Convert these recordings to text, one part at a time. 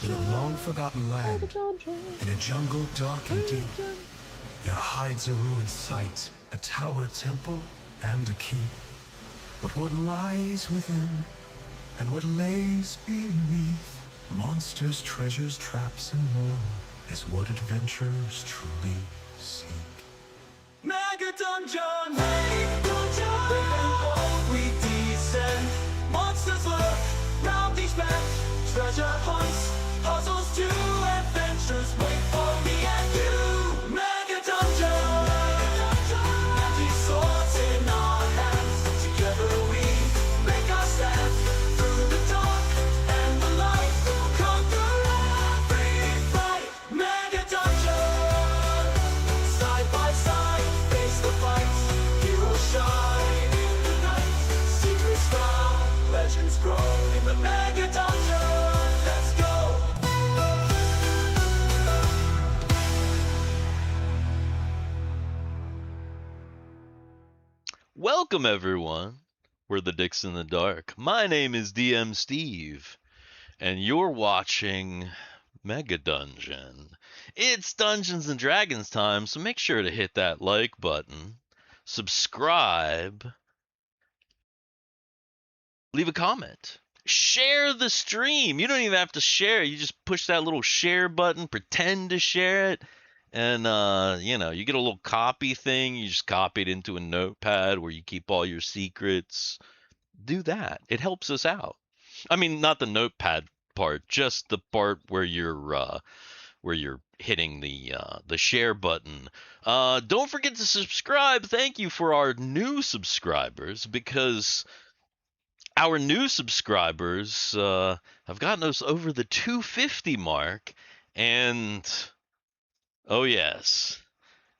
In a long-forgotten land, in a jungle dark and deep, there hides a ruined site, a tower temple, and a keep. But what lies within, and what lays beneath, monsters, treasures, traps, and more, is what adventurers truly seek. Mega Dungeon! Mega Dungeon! Within all we descend, monsters lurk round each bend, treasure hunts, puzzles too, adventures wait for me and you. Mega Dungeon! Magic swords in our hands, together we make our stand. Through the dark and the light, we'll conquer every fight. Mega Dungeon! Side by side, face the fight. Heroes shine in the night. Secrets found, legends grow in the Mega Dungeon. Let's go! Welcome, everyone. We're the Dicks in the Dark. My name is DM Steve, and you're watching Mega Dungeon. It's Dungeons and Dragons time, so make sure to hit that like button, subscribe, leave a comment, share the stream. You don't even have to share. You just push that little share button, pretend to share it, and you get a little copy thing. You just copy it into a notepad where you keep all your secrets. Do that. It helps us out. I mean, not the notepad part, just the part where you're hitting the share button. Don't forget to subscribe. Thank you for our new subscribers, because our new subscribers have gotten us over the 250 mark, and oh yes,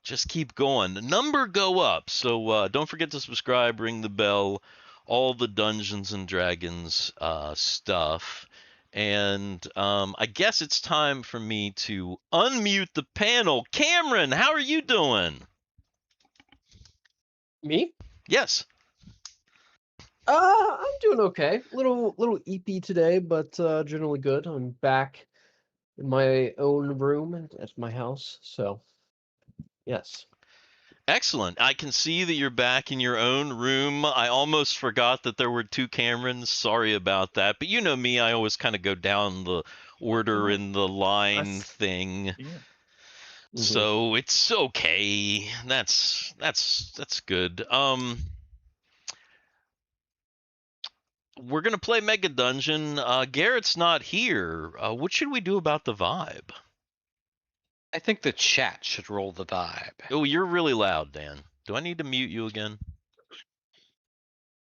just keep going. The number go up. So don't forget to subscribe, ring the bell, all the Dungeons and Dragons stuff. And I guess it's time for me to unmute the panel. Cameron, how are you doing? Me? Yes. I'm doing okay. Little EP today, but generally good. I'm back in my own room at my house, so yes. Excellent. I can see that you're back in your own room. I almost forgot that there were two Camerons. Sorry about that. But you know me, I always kind of go down the order in the line thing. Yeah. So it's okay. That's good. We're gonna play Mega Dungeon. Garrett's not here. What should we do about the vibe? I think the chat should roll the vibe. Oh, you're really loud, Dan. Do I need to mute you again?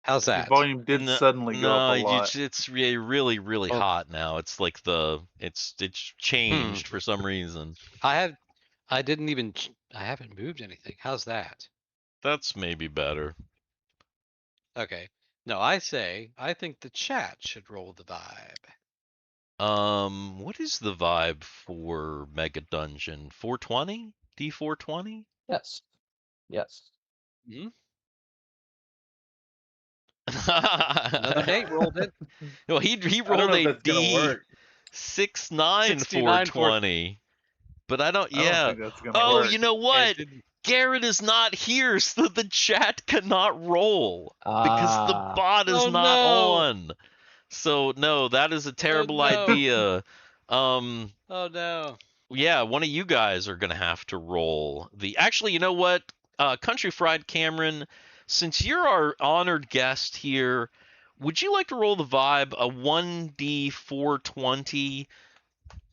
How's The that? volume did No- suddenly go up a lot. It's really Oh. hot now. It's like it's changed for some reason. I haven't moved anything. How's that? That's maybe better. Okay. No, I think the chat should roll the vibe. What is the vibe for Mega Dungeon? 420? D420? Yes. Yes. Another Nate rolled it. Well, he I don't rolled know if a that's gonna work. D69 69 420. But I don't. I don't Yeah. think that's gonna Oh, work. you know what? It didn't- Garrett is not here, so the chat cannot roll because the Ah. bot is Oh, not no. on. So no, that is a terrible no. idea. Oh no. Yeah, one of you guys are gonna have to roll the. Actually, you know what? Country Fried Cameron, since you're our honored guest here, would you like to roll the vibe a 1D420?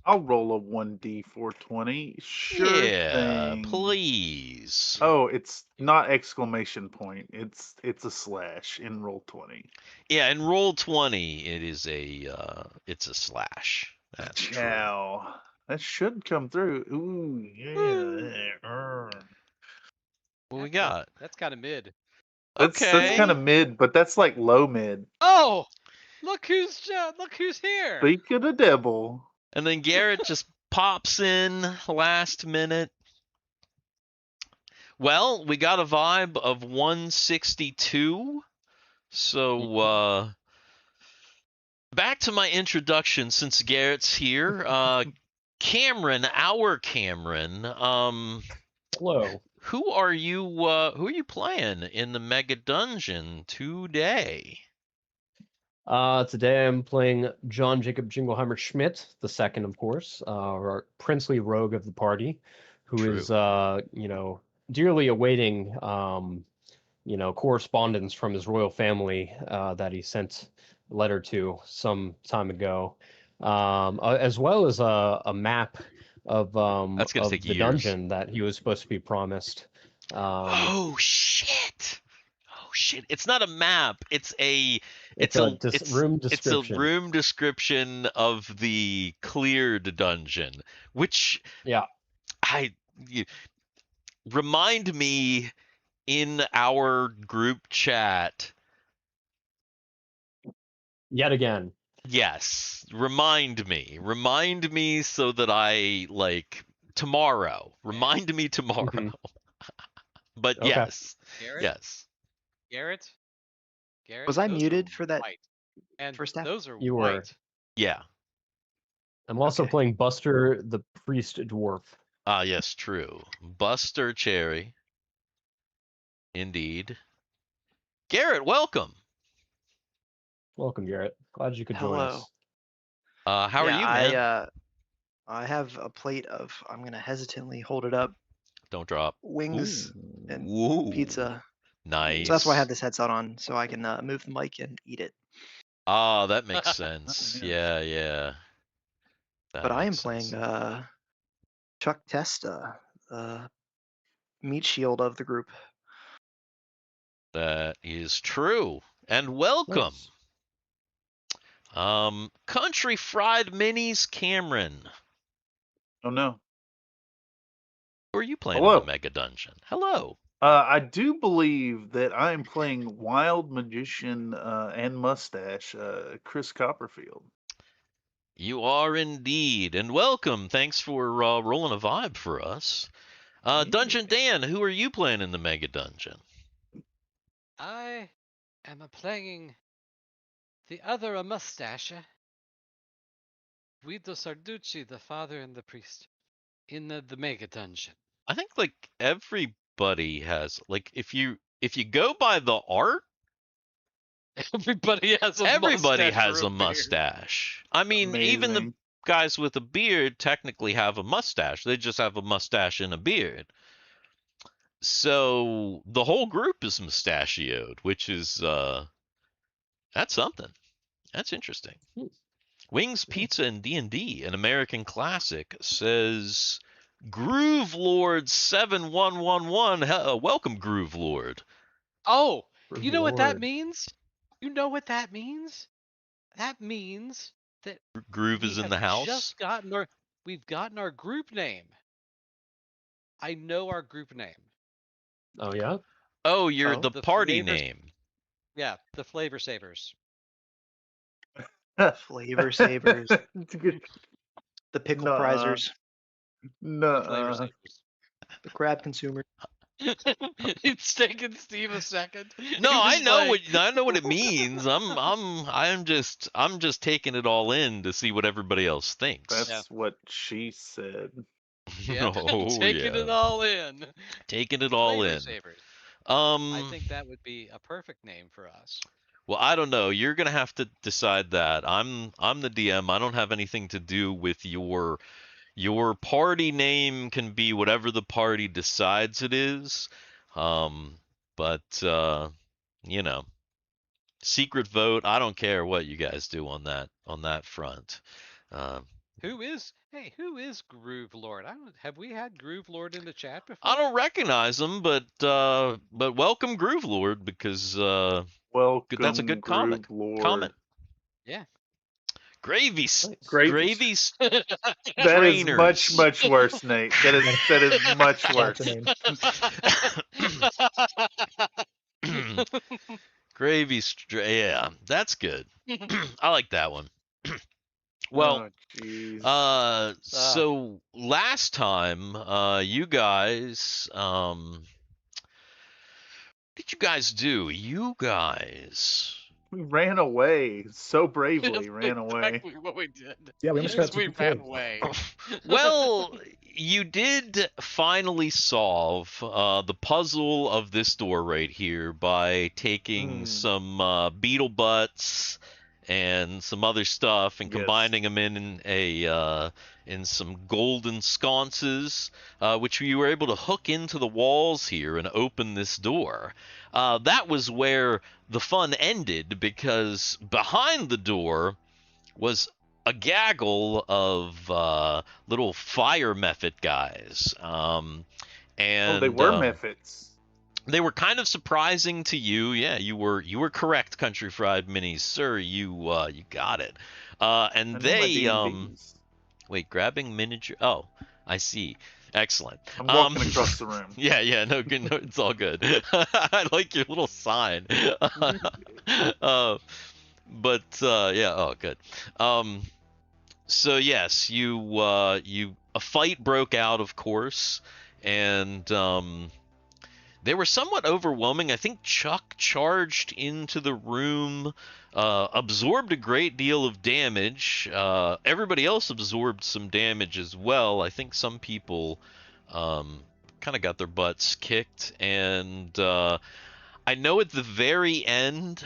I'll roll a 1D420. Sure Yeah, thing. please. Oh, it's not exclamation point. It's a slash in roll 20. Yeah, in roll 20, it is it's a slash. That's true. Chow. That should come through. Ooh, yeah. What we got? That's kind of mid. That's Okay. kind of mid, but that's like low mid. Oh, look who's here. Speak of the devil. And then Garrett just pops in last minute. Well, we got a vibe of 162. So back to my introduction since Garrett's here. Cameron, our Cameron. Hello. Who are you playing in the Mega Dungeon today? Today I'm playing John Jacob Jingleheimer Schmidt, the second, of course, our princely rogue of the party, who True. is, dearly awaiting, correspondence from his royal family that he sent a letter to some time ago, as well as a map of That's gonna take the years. dungeon that he was supposed to be promised. Oh shit! Oh shit! It's not a map. It's a room it's a description. room description of the cleared dungeon, which Yeah. remind me in our group chat. Yet again. Yes, remind me so that I tomorrow. Remind me tomorrow. Mhm. But Okay. yes, Garrett, yes. Garrett, Was I those are muted for that white. And first half? those are You were. white. Yeah. I'm also Okay. playing Buster the Priest Dwarf. Ah, yes, true. Buster Cherry. Indeed. Garrett, welcome. Welcome, Garrett. Glad you could join Hello. us. How are you, man? I have a plate of, I'm gonna hesitantly hold it up, Don't drop. wings and Ooh. pizza. Nice. So that's why I have this headset on, so I can move the mic and eat it. Ah, that makes sense. Yeah. Yeah. That But I am makes playing sense. Chuck Testa, meat shield of the group. That is true. And welcome. Nice. Country Fried Minis Cameron. Oh no. Who are you playing in Hello. the Mega Dungeon? Hello. I do believe that I am playing Wild Magician and Mustache, Chris Copperfield. You are indeed. And welcome. Thanks for rolling a vibe for us. Dungeon Dan, who are you playing in the Mega Dungeon? I am playing the other a mustache. Guido Sarducci, the father and the priest, in the mega dungeon. I think everybody has if you go by the art, Everybody has a everybody mustache. has or a beard. mustache. I mean, even the Amazing. guys with a beard technically have a mustache. They just have a mustache and a beard. So the whole group is mustachioed, which is that's something. That's interesting. Wings Pizza and D&D, an American classic, says Groove Lord 7111. Welcome, Groove Lord. Oh, Good you know what that lord. means? You know what that means? That means that Groove we is in have the house. just gotten we've gotten our group name. I know our group name. Oh yeah. Oh, you're Oh. the The party flavors- name. Yeah, the Flavor Savers. Flavor savers. The pickle Nuh-uh. prizers. The Flavor No. Savers. The crab consumer. It's taken Steve a second. No, He I was know like- what it means. I'm just taking it all in to see what everybody else thinks. That's Yeah. what she said. Yeah, Oh, taking yeah. it all in. Taking it all Flavor in. Savers. I I think that would be a perfect name for us. Well, I don't know. You're gonna have to decide that. I'm the DM. I don't have anything to do with your party name. Can be whatever the party decides it is. But you know, secret vote. I don't care what you guys do on that front. Who is Groove Lord? Have we had Groove Lord in the chat before? I don't recognize them, but welcome Groove Lord because Welcome, that's a good Groove comment. Lord. Yeah. Gravy, Nice. Great. Gravy's That is trainers. much worse, Nate. That is much worse. Gravy's, yeah, that's good. I like that one. Well, Oh, jeez. so last time, you guys, what did you guys do? You guys We ran away. So That's bravely ran away. exactly what we did. Yeah, we almost got We TPK'd. ran away. Well, you did finally solve the puzzle of this door right here by taking some beetle butts and some other stuff and Yes. combining them in some golden sconces, which you were able to hook into the walls here and open this door. That was where the fun ended, because behind the door was a gaggle of little fire method guys. And They were methods. they were kind of surprising to you. Yeah, you were correct, Country Fried Minis, sir. You got it. And I know my they D&Ds. wait, grabbing miniature. Oh, I see. Excellent. I'm walking across the room. Yeah, no, good, no, it's all good. I like your little sign. But yeah, oh, good. So yes, a fight broke out, of course, and they were somewhat overwhelming. I think Chuck charged into the room, absorbed a great deal of damage. Everybody else absorbed some damage as well. I think some people kind of got their butts kicked, and I know at the very end,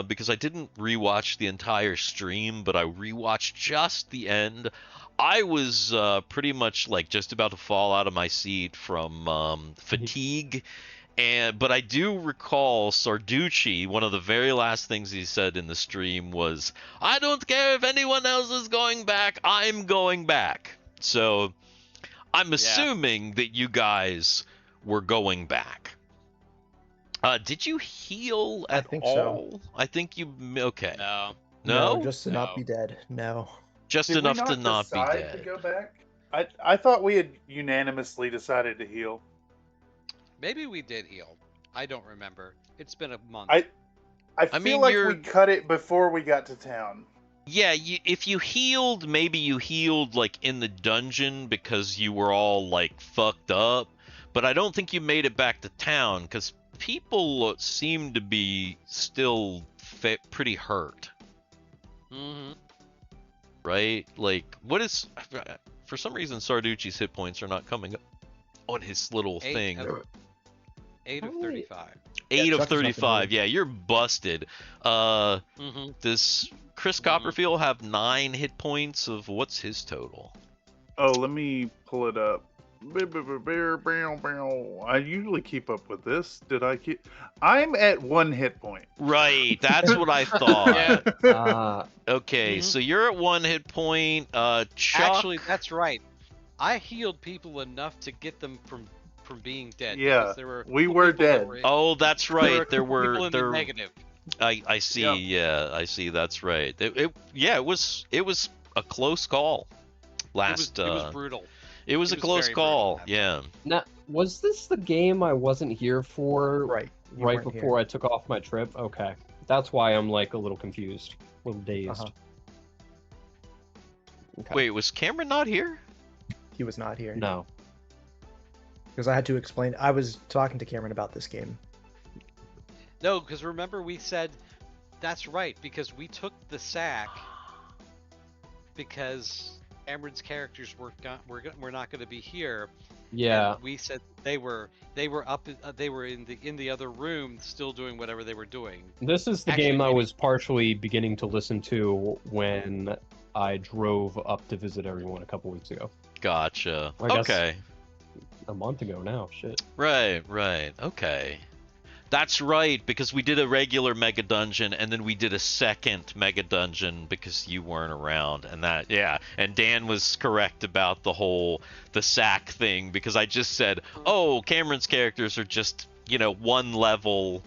because I didn't rewatch the entire stream, but I rewatched just the end. I was pretty much like just about to fall out of my seat from fatigue. But I do recall Sarducci, one of the very last things he said in the stream was, "I don't care if anyone else is going back, I'm going back." So I'm assuming that you guys were going back. Did you heal at think all? so. I think you okay. No. No? just to not be dead. No. Just Did enough we to not be decide dead. to go back? I thought we had unanimously decided to heal. Maybe we did heal. I don't remember. It's been a month. I I feel mean, like you're- we cut it before we got to town. Yeah, if you healed, maybe you healed like in the dungeon because you were all like fucked up, but I don't think you made it back to town because people seem to be still pretty hurt, Mm-hmm. right? Like, what is... For some reason, Sarducci's hit points are not coming up on his little thing. 8 of 35. 8 of Chuck is not 35. gonna Yeah, you're busted. Mm-hmm. Does Chris Copperfield have 9 hit points of what's his total? Oh, let me pull it up. I usually keep up with this. Did I keep? I'm at 1 hit point. Right, that's what I thought. Yeah. Okay, Mhm. so you're at 1 hit point. Chuck. Actually, that's right. I healed people enough to get them from being dead. Yeah, because there were we people were that dead. Oh, that's right. There people were in the negative. I see. Yep. Yeah, I see. That's right. It was a close call. Last. It was brutal. It was It a was close very call. brutal. Yeah. Now, was this the game I wasn't here for Right. You right weren't before here. I took off my trip? Okay. That's why I'm like a little confused, a little dazed. Uh-huh. Okay. Wait, was Cameron not here? He was not here. No. Because I had to explain. I was talking to Cameron about this game. No, because remember we said that's right because we took the sack because Cameron's characters were not going to be here. Yeah. And we said they were up they were in the other room still doing whatever they were doing. This is the Actually, game I maybe- was partially beginning to listen to when I drove up to visit everyone a couple weeks ago. Gotcha. I guess- Okay. A month ago now. Shit. Right. Okay. That's right, because we did a regular mega dungeon and then we did a second mega dungeon because you weren't around, and that, yeah, and Dan was correct about the sack thing, because I just said, oh, Cameron's characters are just, one level,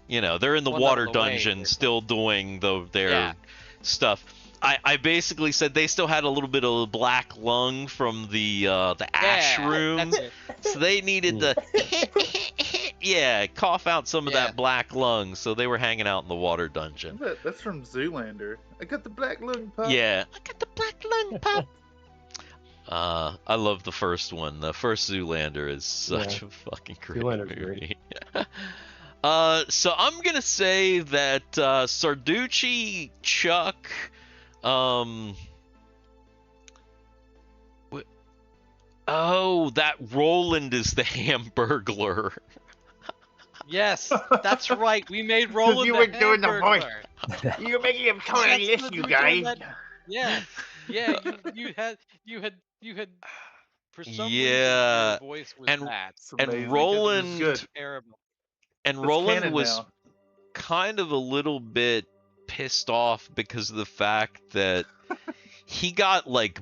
they're in the One water level away. dungeon still doing their Yeah. stuff. I basically said they still had a little bit of black lung from the ash Yeah, room, that's it. so they needed to cough out some of Yeah. that black lung, so they were hanging out in the water dungeon. That's from Zoolander. I got the black lung pop. Yeah, I got the black lung pop. I love the first one. The first Zoolander is such a fucking great Zoolander's movie. So I'm gonna say that Sarducci, Chuck, um, oh, that Roland is the Hamburglar. Yes, that's right. We made 'Cause Roland you the were doing the voice. Hamburglar. You're making him come That's and the listen, you dude doing guy. that. Yeah, yeah. You had. For some reason, your Yeah, voice was and that. It's and amazing. It was good. Roland Terrible. It's Roland canon was now. kind of a little bit pissed off because of the fact that he got like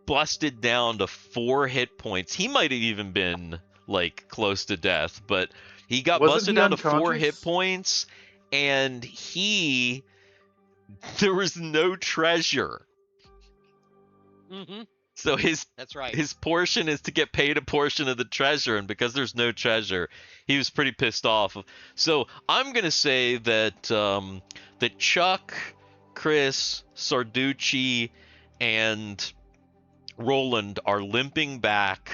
busted down to 4 hit points. He might have even been like close to death, but he got Wasn't busted he down to 4 hit unconscious? points, and there was no treasure. Mm-hmm. So That's right. his portion is to get paid a portion of the treasure, and because there's no treasure, he was pretty pissed off. So I'm gonna say that that Chuck, Chris, Sarducci, and Roland are limping back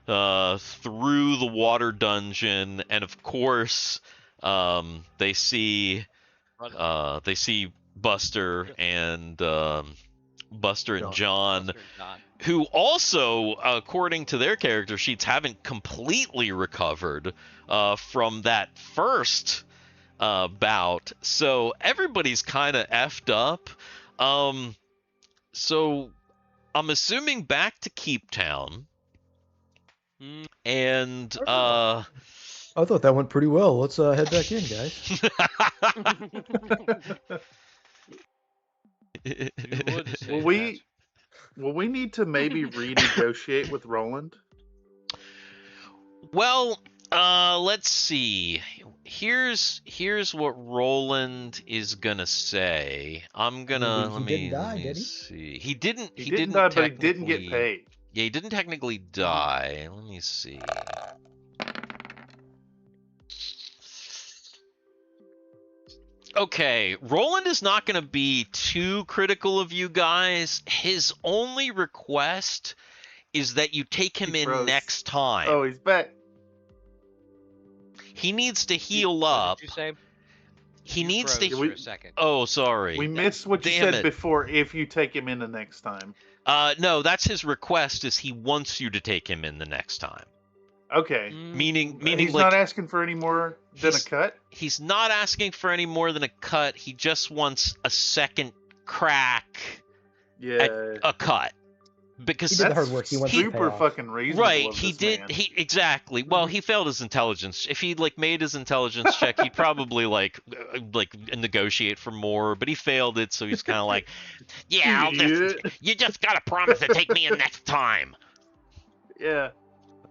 through the water dungeon, and of course, they see Run- Buster and John, Buster and John. who also, according to their character sheets, haven't completely recovered from that first bout. So everybody's kind of effed up. So I'm assuming back to Keep Town. Mm. And I thought that went pretty well. Let's head back in, guys. You would say Will we need to maybe renegotiate with Roland? Well, let's see. Here's what Roland is gonna say. I'm gonna He didn't die, let me did he? see. He didn't. He didn't die, but he didn't get technically- paid. Yeah, he didn't technically die. Let me see. Okay, Roland is not going to be too critical of you guys. His only request is that you take him He in froze. next time. Oh, he's back. He needs to heal What up. did you say? He You needs froze to. we- for a second. Oh, sorry. We missed what you Damn said it. before. If you take him in the next time. No, that's his request. Is he wants you to take him in the next time? Okay. Meaning, He's like not asking for any more than a he's- cut. he's not asking for any more than a cut. He just wants a second crack Yeah. a cut. Because He did the hard work. He wants the super payoff. fucking reasonable. right, of he this did. man. He exactly. Well, he failed his intelligence. If he like made his intelligence check, he'd probably like negotiate for more. But he failed it, so he's kind of like, yeah, you just gotta promise to take me in next time. Yeah.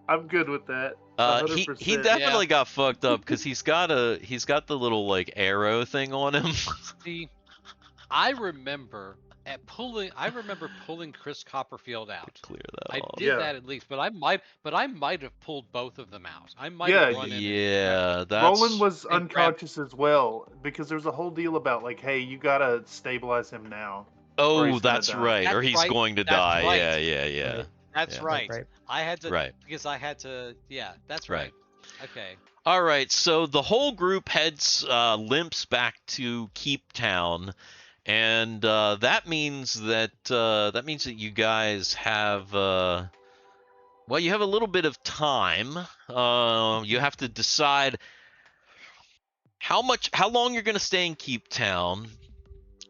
I'm good with that. He 100%. definitely got fucked up because he's got the little like arrow thing on him. See, I remember pulling Chris Copperfield out. Clear that I off. did Yeah. that at least, but I might have pulled both of them out. I might Yeah, have run in and Yeah, that's Roland was and grab- unconscious as well because there's a whole deal about like, hey, you gotta stabilize him now. or Oh, he's gonna that's die. right. Or That's he's right, going to that's die. right. Yeah. Right. That's Yeah. right. Right. I had to Right. because I had to. Yeah, that's Right. right. Okay. All right, so the whole group limps back to Keep Town, and that means that you guys have you have a little bit of time. You have to decide how long you're gonna stay in Keep Town.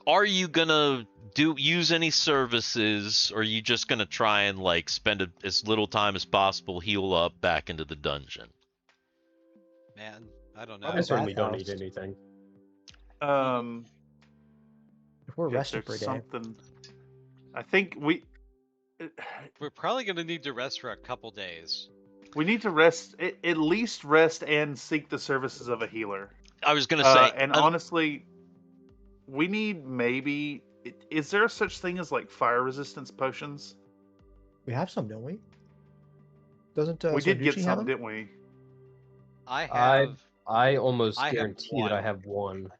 Are you gonna use any services, or are you just gonna try and like spend as little time as possible, heal up back into the dungeon? Man, I don't know. I certainly don't bathhouse. need anything. If we're If rested for a there's day, something. I think we We're probably gonna need to rest for a couple days. need to rest, at least rest and seek the services of a healer. I was gonna say, And honestly, we need maybe. Is there such thing as like fire resistance potions? we have some, don't we? Doesn't we did get Sarducci have some, them? didn't we? I have. I almost I have guarantee that I one. have one.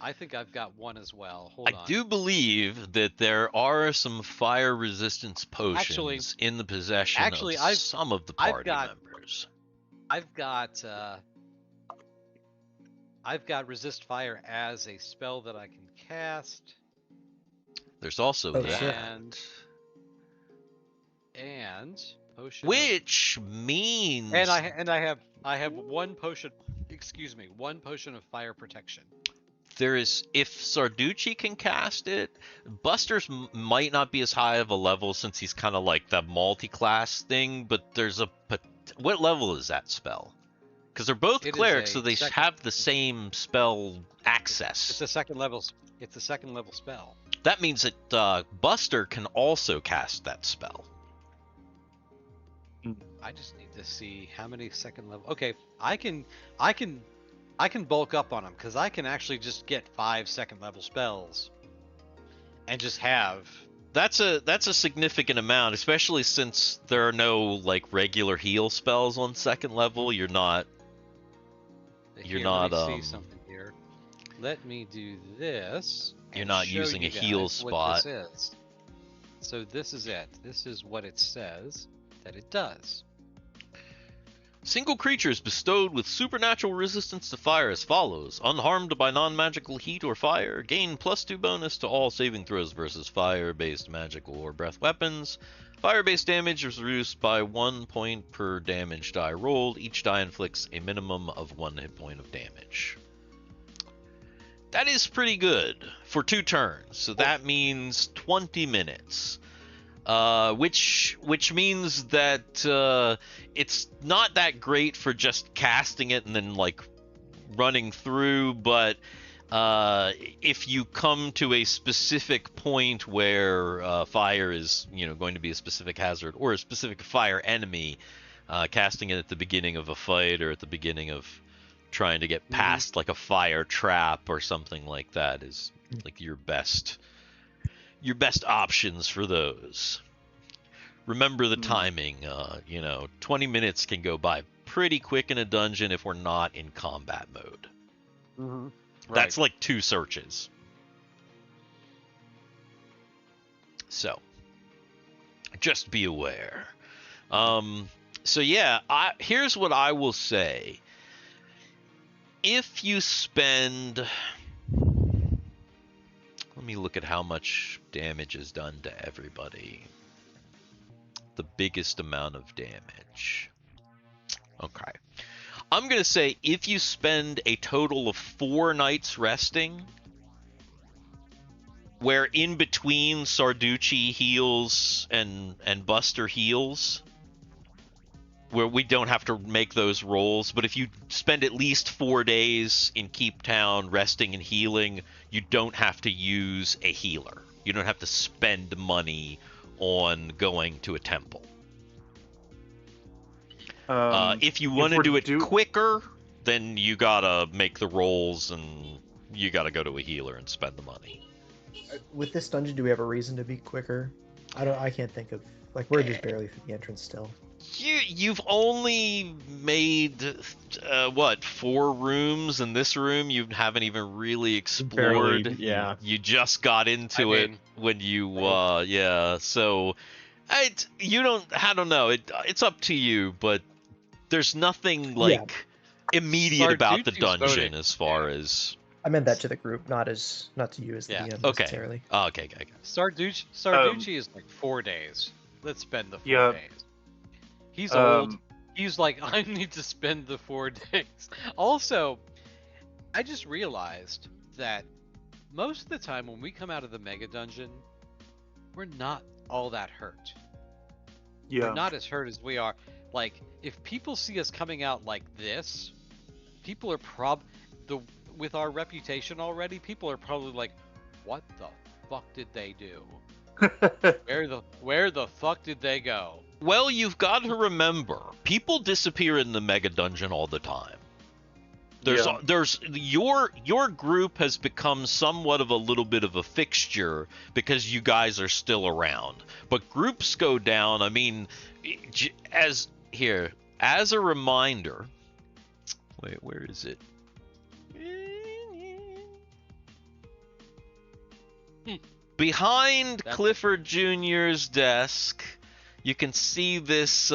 I think I've got one as well. Hold I on. do believe that there are some fire resistance potions Actually- in the possession of I've- some of the I've party got- members. I've got. I've got resist fire as a spell that I can cast, There's also Oh, that. shit. and potion. Which means And I have one potion. Excuse me, one potion of fire protection. there is, if Sarducci can cast it, Buster's might not be as high of a level since he's kind of like the multi-class thing, but there's a what level is that spell? Because they're both It is clerics, a so they second- have the same spell access. It's a second level. It's a second level spell. That means that Buster can also cast that spell. I just need to see how many second level. Okay, I can bulk up on them because I can actually just get 5 second level spells, and just have. That's a significant amount, especially since there are no like regular heal spells on second level. You're not. Here, not, Let me see something here. Let me do this. You're and not show using you a heal guys what spot. this is. So this is it. This is what it says that it does. Single creatures bestowed with supernatural resistance to fire as follows. Unharmed by non-magical heat or fire, gain +2 bonus to all saving throws versus fire-based magical or breath weapons. Fire-based damage is reduced by 1 point per damage die rolled. Each die inflicts a minimum of 1 hit point of damage. That is pretty good for 2 turns, so that means 20 minutes. Which means that it's not that great for just casting it and then like running through, but if you come to a specific point where fire is going to be a specific hazard or a specific fire enemy, casting it at the beginning of a fight or at the beginning of trying to get past like a fire trap or something like that is like your best options for those. Remember the timing, 20 minutes can go by pretty quick in a dungeon if we're not in combat mode. Right. That's like 2 searches. So, just be aware. So yeah, here's what I will say. If you spend... Let me look at how much damage is done to everybody. The biggest amount of damage. Okay. I'm going to say if you spend a total of 4 nights resting, where in between Sarducci heals and Buster heals, where we don't have to make those rolls, but if you spend at least 4 days in Keep Town resting and healing, you don't have to use a healer. You don't have to spend money on going to a temple. If you want to do it quicker, then you gotta make the rolls and you gotta go to a healer and spend the money. With this dungeon, do we have a reason to be quicker? I can't think of, like, we're just barely through the entrance still. You've only made 4 rooms, and this room you haven't even really explored. Barely, yeah. You just got into it when you so I don't know. It's up to you, but there's nothing like immediate about the Sarducci's dungeon voting. as far as I meant that to the group, not to you as the DM okay. necessarily. Oh, okay. Sarducci is like 4 days. Let's spend the 4 Yeah. days. He's old. He's like, I need to spend the 4 days. Also, I just realized that most of the time when we come out of the mega dungeon, we're not all that hurt. Yeah. We're not as hurt as we are. Like, if people see us coming out like this, people are with our reputation already, people are probably like, what the fuck did they do? Where the fuck did they go? Well, you've got to remember, people disappear in the mega dungeon all the time. There's your group has become somewhat of a little bit of a fixture because you guys are still around. But groups go down. I mean, as a reminder, wait, where is it? Behind Clifford Jr.'s desk, you can see this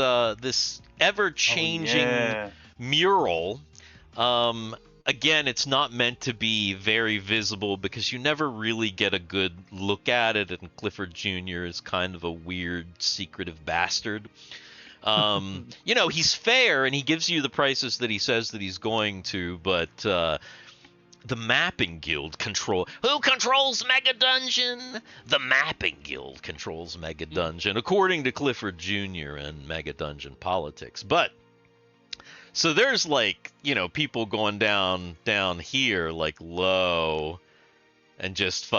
ever-changing mural. again, it's not meant to be very visible because you never really get a good look at it, and Clifford Jr. is kind of a weird, secretive bastard. You know, he's fair and he gives you the prices that he says that he's going to, but the Mapping Guild who controls Mega Dungeon? The Mapping Guild controls Mega Dungeon, according to Clifford Jr. and Mega Dungeon politics. But so there's like, you know, people going down here like low and just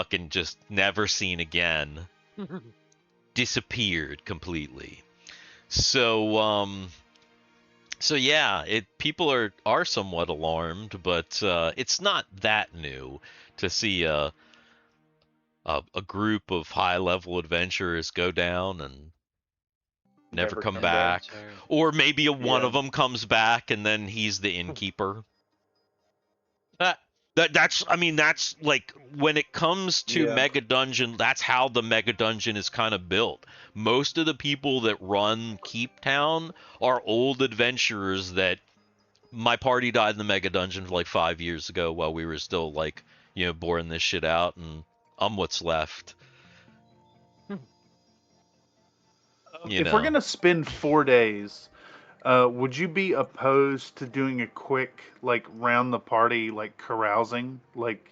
never seen again. Disappeared completely. So yeah, people are somewhat alarmed, but it's not that new to see a group of high-level adventurers go down and never come back. Or maybe one of them comes back and then he's the innkeeper. That's like when it comes to Mega Dungeon, that's how the Mega Dungeon is kind of built. Most of the people that run Keep Town are old adventurers that my party died in the Mega Dungeon like 5 years ago while we were still like, you know, boring this shit out, and I'm what's left. If we're gonna spend 4 days, would you be opposed to doing a quick, like, round the party, like, carousing, like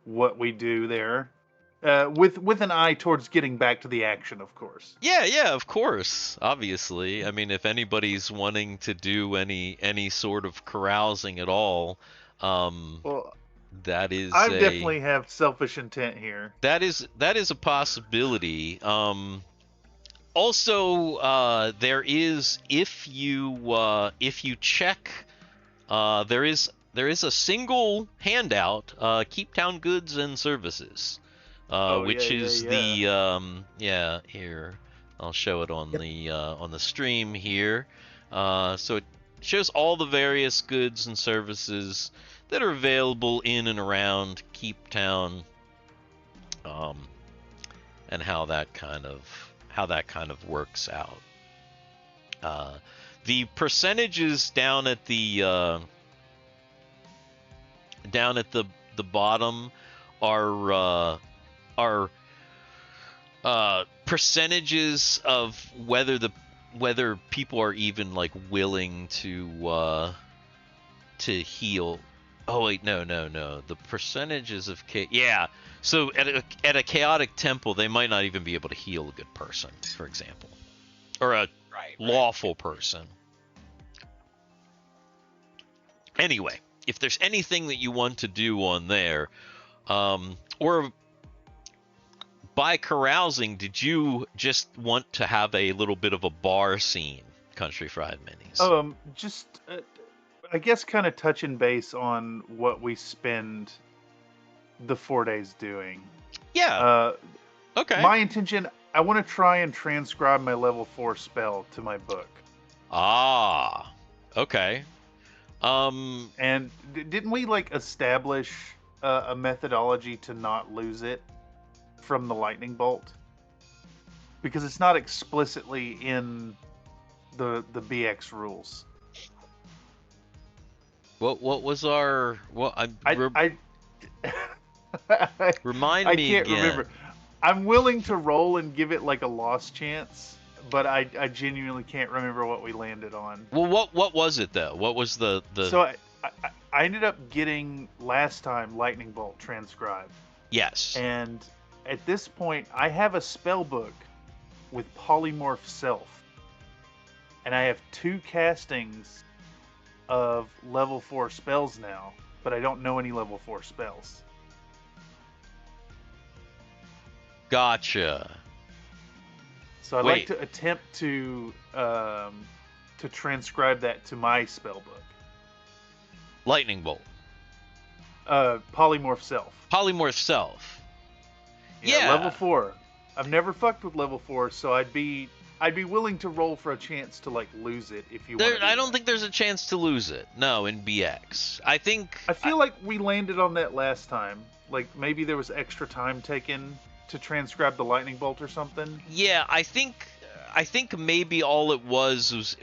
what we do there, with an eye towards getting back to the action, of course? Yeah, of course. Obviously, I mean, if anybody's wanting to do any sort of carousing at all, Well, that is I definitely have selfish intent here. That is a possibility. Also, there is, if you check, there is a single handout, Keep Town Goods and Services, which is the here, I'll show it on the stream here. So it shows all the various goods and services that are available in and around Keep Town, and how that kind of works out. The percentages down at the bottom are percentages of whether people are even like willing to heal. Oh wait, no. The percentages of So at a chaotic temple, they might not even be able to heal a good person, for example, or a lawful person. Anyway, if there's anything that you want to do on there, or by carousing, did you just want to have a little bit of a bar scene, Country Fried Minis? Just I guess kind of touching base on what we spend the 4 days doing. Yeah. Okay. My intention, I want to try and transcribe my level 4 spell to my book. Ah. Okay. And didn't we like establish a methodology to not lose it from the lightning bolt? Because it's not explicitly in the BX rules. What was our remind I me can't again. remember. I'm willing to roll and give it like a lost chance, but I genuinely can't remember what we landed on. Well, what was it though? What was the? So I ended up getting last time Lightning Bolt transcribed. Yes. And at this point, I have a spell book with Polymorph Self, and I have 2 castings of level 4 spells now, but I don't know any level 4 spells. Gotcha. So I'd like to attempt to transcribe that to my spell book. Lightning Bolt. Polymorph Self. Polymorph Self. Yeah, level 4. I've never fucked with level 4, so I'd be willing to roll for a chance to like lose it if you want. I don't think there's a chance to lose it. No, in BX. I feel like we landed on that last time. Like maybe there was extra time taken to transcribe the lightning bolt or something. Yeah, I think maybe all it was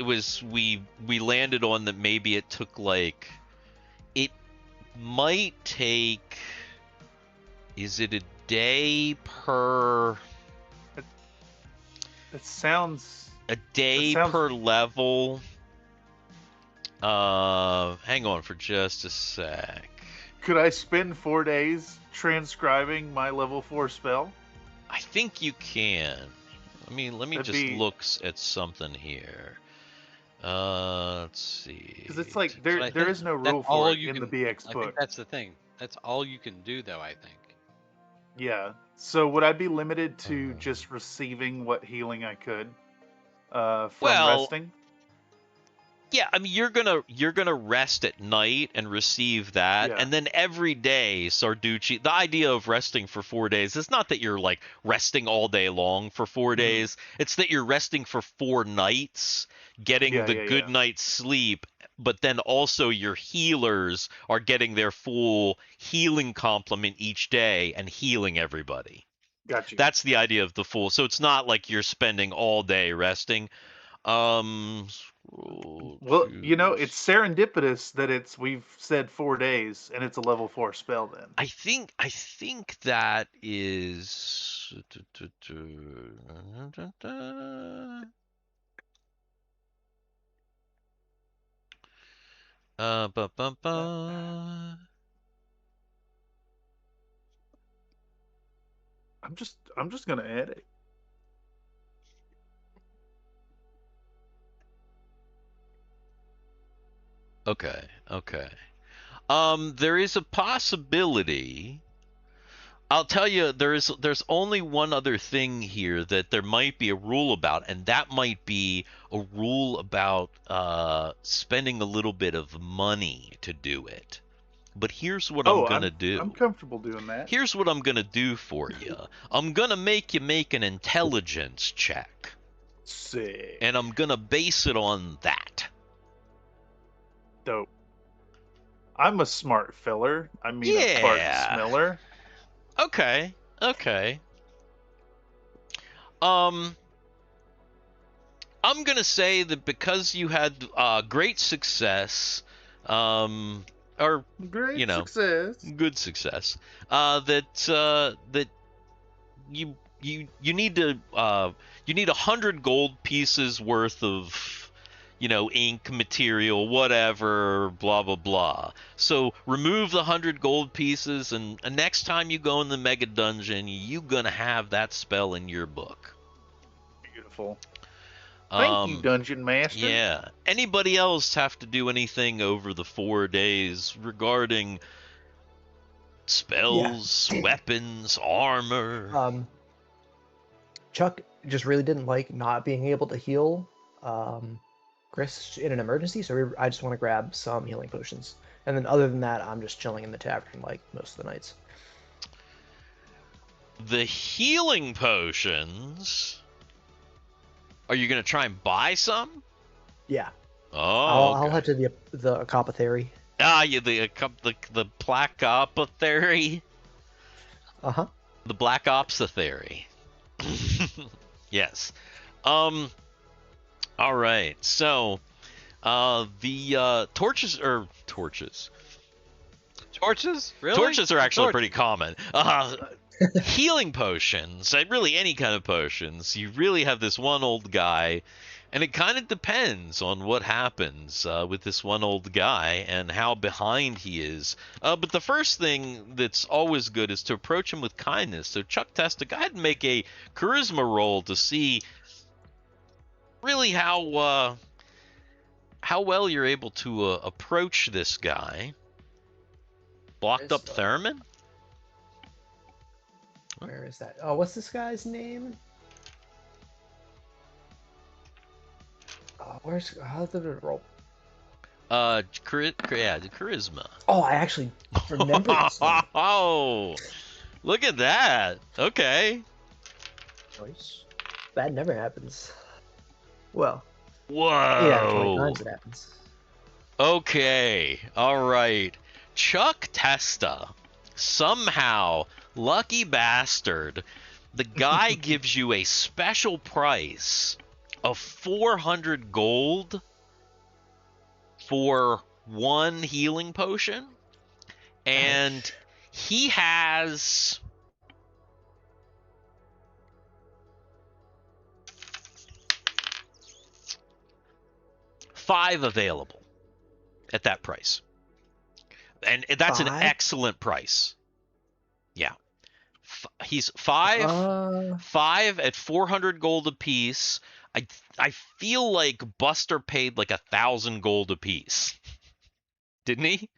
we landed on that maybe it took like might take. Is it a day per? It sounds. A day per level. Hang on for just a sec. Could I spend 4 days transcribing my level 4 spell? I think you can. Let me just look at something here. Let's see. Because it's like there is no rule for it in the BX book. I think that's the thing. That's all you can do, though. I think. Yeah. So would I be limited to just receiving what healing I could from resting? Yeah, I mean you're gonna rest at night and receive that, and then every day, Sarducci. The idea of resting for 4 days is not that you're like resting all day long for 4 days. It's that you're resting for 4 nights, getting the good night's sleep, but then also your healers are getting their full healing complement each day and healing everybody. Gotcha. That's the idea of the full. So it's not like you're spending all day resting. Well, it's serendipitous that we've said 4 days and it's a level 4 spell then. I think that is I'm just gonna add it. Okay. There is a possibility. I'll tell you, there's only one other thing here that there might be a rule about, and that might be a rule about spending a little bit of money to do it. But here's what I'm gonna do. I'm comfortable doing that. Here's what I'm gonna do for you. I'm gonna make you make an intelligence check. Sick. And I'm gonna base it on that. Dope. I'm a smart filler. I mean, a smart smeller. Okay. I'm gonna say that because you had great success, or good success, that you need to you need 100 gold pieces worth of ink material, whatever, blah blah blah. So remove the 100 gold pieces, and next time you go in the mega dungeon, you're gonna have that spell in your book. Beautiful. Thank you, Dungeon Master. Yeah. Anybody else have to do anything over the 4 days regarding spells, weapons, armor? Chuck just really didn't like not being able to heal Chris in an emergency, so I just want to grab some healing potions. And then other than that, I'm just chilling in the tavern like most of the nights. The healing potions... Are you going to try and buy some? Yeah. Oh, I'll head to the apothecary. Yeah, the black apothecary. Uh-huh. The black opsothecary. Yes. All right. So, the torches. Really? Torches are actually pretty common. Healing potions, really any kind of potions. You really have this one old guy, and it kind of depends on what happens with this one old guy and how behind he is. But the first thing that's always good is to approach him with kindness. So Chuck Testa, go ahead and make a charisma roll to see really how well you're able to approach this guy. Blocked up Thurman? Where is that? Oh, what's this guy's name? How did it roll? The charisma. Oh, I actually remember this one. Oh, look at that. Okay. Choice. That never happens. Well. Whoa. 8 out of 20 times it happens. Okay. All right. Chuck Testa. Somehow, lucky bastard, the guy gives you a special price of 400 gold for one healing potion. And he has 5 available at that price. And that's an 5? excellent price. Yeah. He's 5 at 400 gold apiece. I feel like Buster paid like 1,000 gold apiece. Didn't he?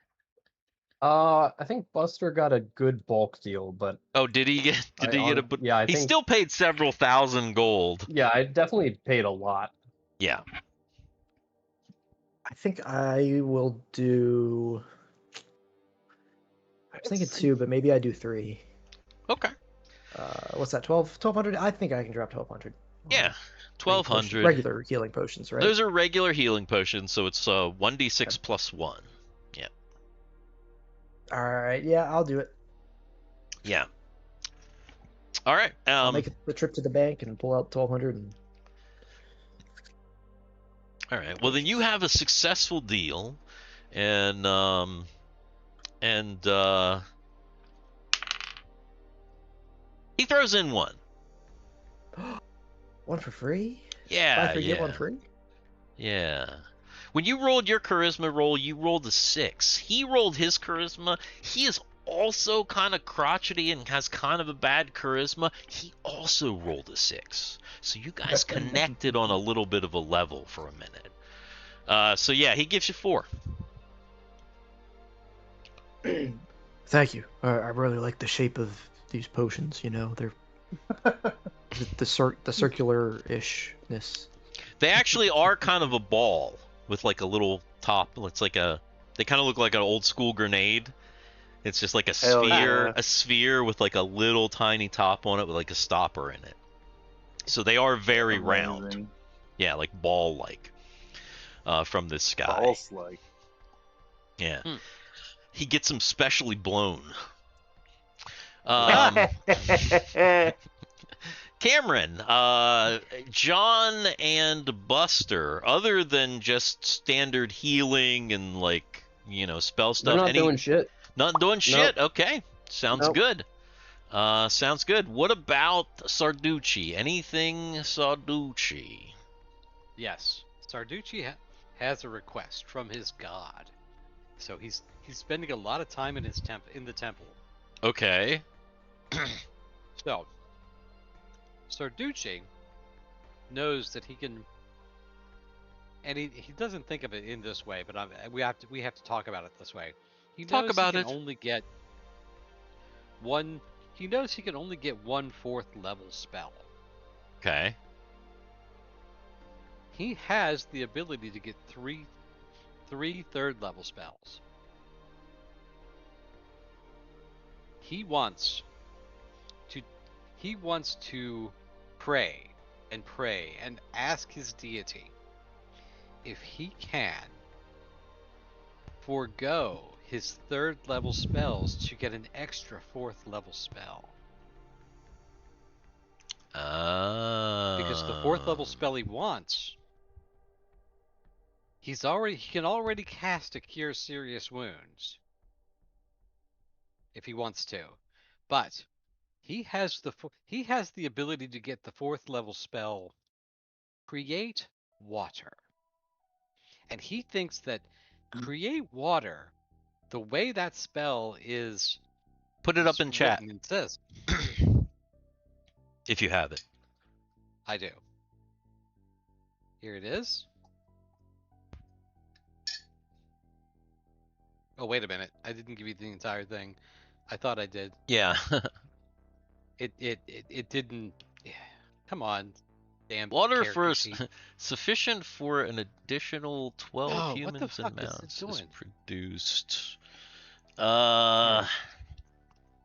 I think Buster got a good bulk deal, but Oh, did he get? Did he get a? yeah, I he think still paid several thousand gold. yeah, I definitely paid a lot. Yeah. I think I will do. I was thinking 2, but maybe I do 3. Okay. What's that? 1,200? I think I can drop 1,200. Yeah. 1,200. Regular healing potions, right? Those are regular healing potions, so it's 1d6 plus 1. Yeah. All right. Yeah, I'll do it. Yeah. All right. I'll make the trip to the bank and pull out 1,200. All right. Well, then you have a successful deal, and he throws in 1. 1 for free? Yeah. 5 free, get 1 free? Yeah. When you rolled your charisma roll, you rolled a 6. He rolled his charisma. He is also kind of crotchety and has kind of a bad charisma. He also rolled a 6. So you guys connected on a little bit of a level for a minute. So yeah, he gives you 4. Thank you. I really like the shape of these potions. You know, they're the circular-ishness. They actually are kind of a ball with like a little top. It's like they kind of look like an old school grenade. It's just like a sphere with like a little tiny top on it with like a stopper in it. So they are very round. Yeah, like ball-like. From this guy. Balls-like. Yeah. He gets them specially blown. Cameron, John and Buster, other than just standard healing and like, spell stuff. They're not doing shit. Not doing shit. Nope. Okay. Sounds Nope. good. Sounds good. What about Sarducci? Anything Sarducci? Yes. Sarducci has a request from his god. So he's spending a lot of time in the temple. Okay. So Sarducci knows that he can, and he doesn't think of it in this way, but we have to talk about it this way. He knows he can only get one. He knows he can only get 1 4th level spell. Okay. He has the ability to get three 3rd level spells. He wants to pray and ask his deity if he can forego his 3rd level spells to get an extra 4th level spell. Because the 4th level spell he wants, he can already cast a Cure Serious Wounds if he wants to, but he has the ability to get the 4th level spell Create Water, and he thinks that Create Water, the way that spell is, put it up in chat. It says, if you have it. I do. Here it is. Oh, wait a minute. I didn't give you the entire thing. I thought I did. Yeah. It didn't. Come on. Damn. Water sufficient for an additional 12 humans what the fuck and mounts is is it produced.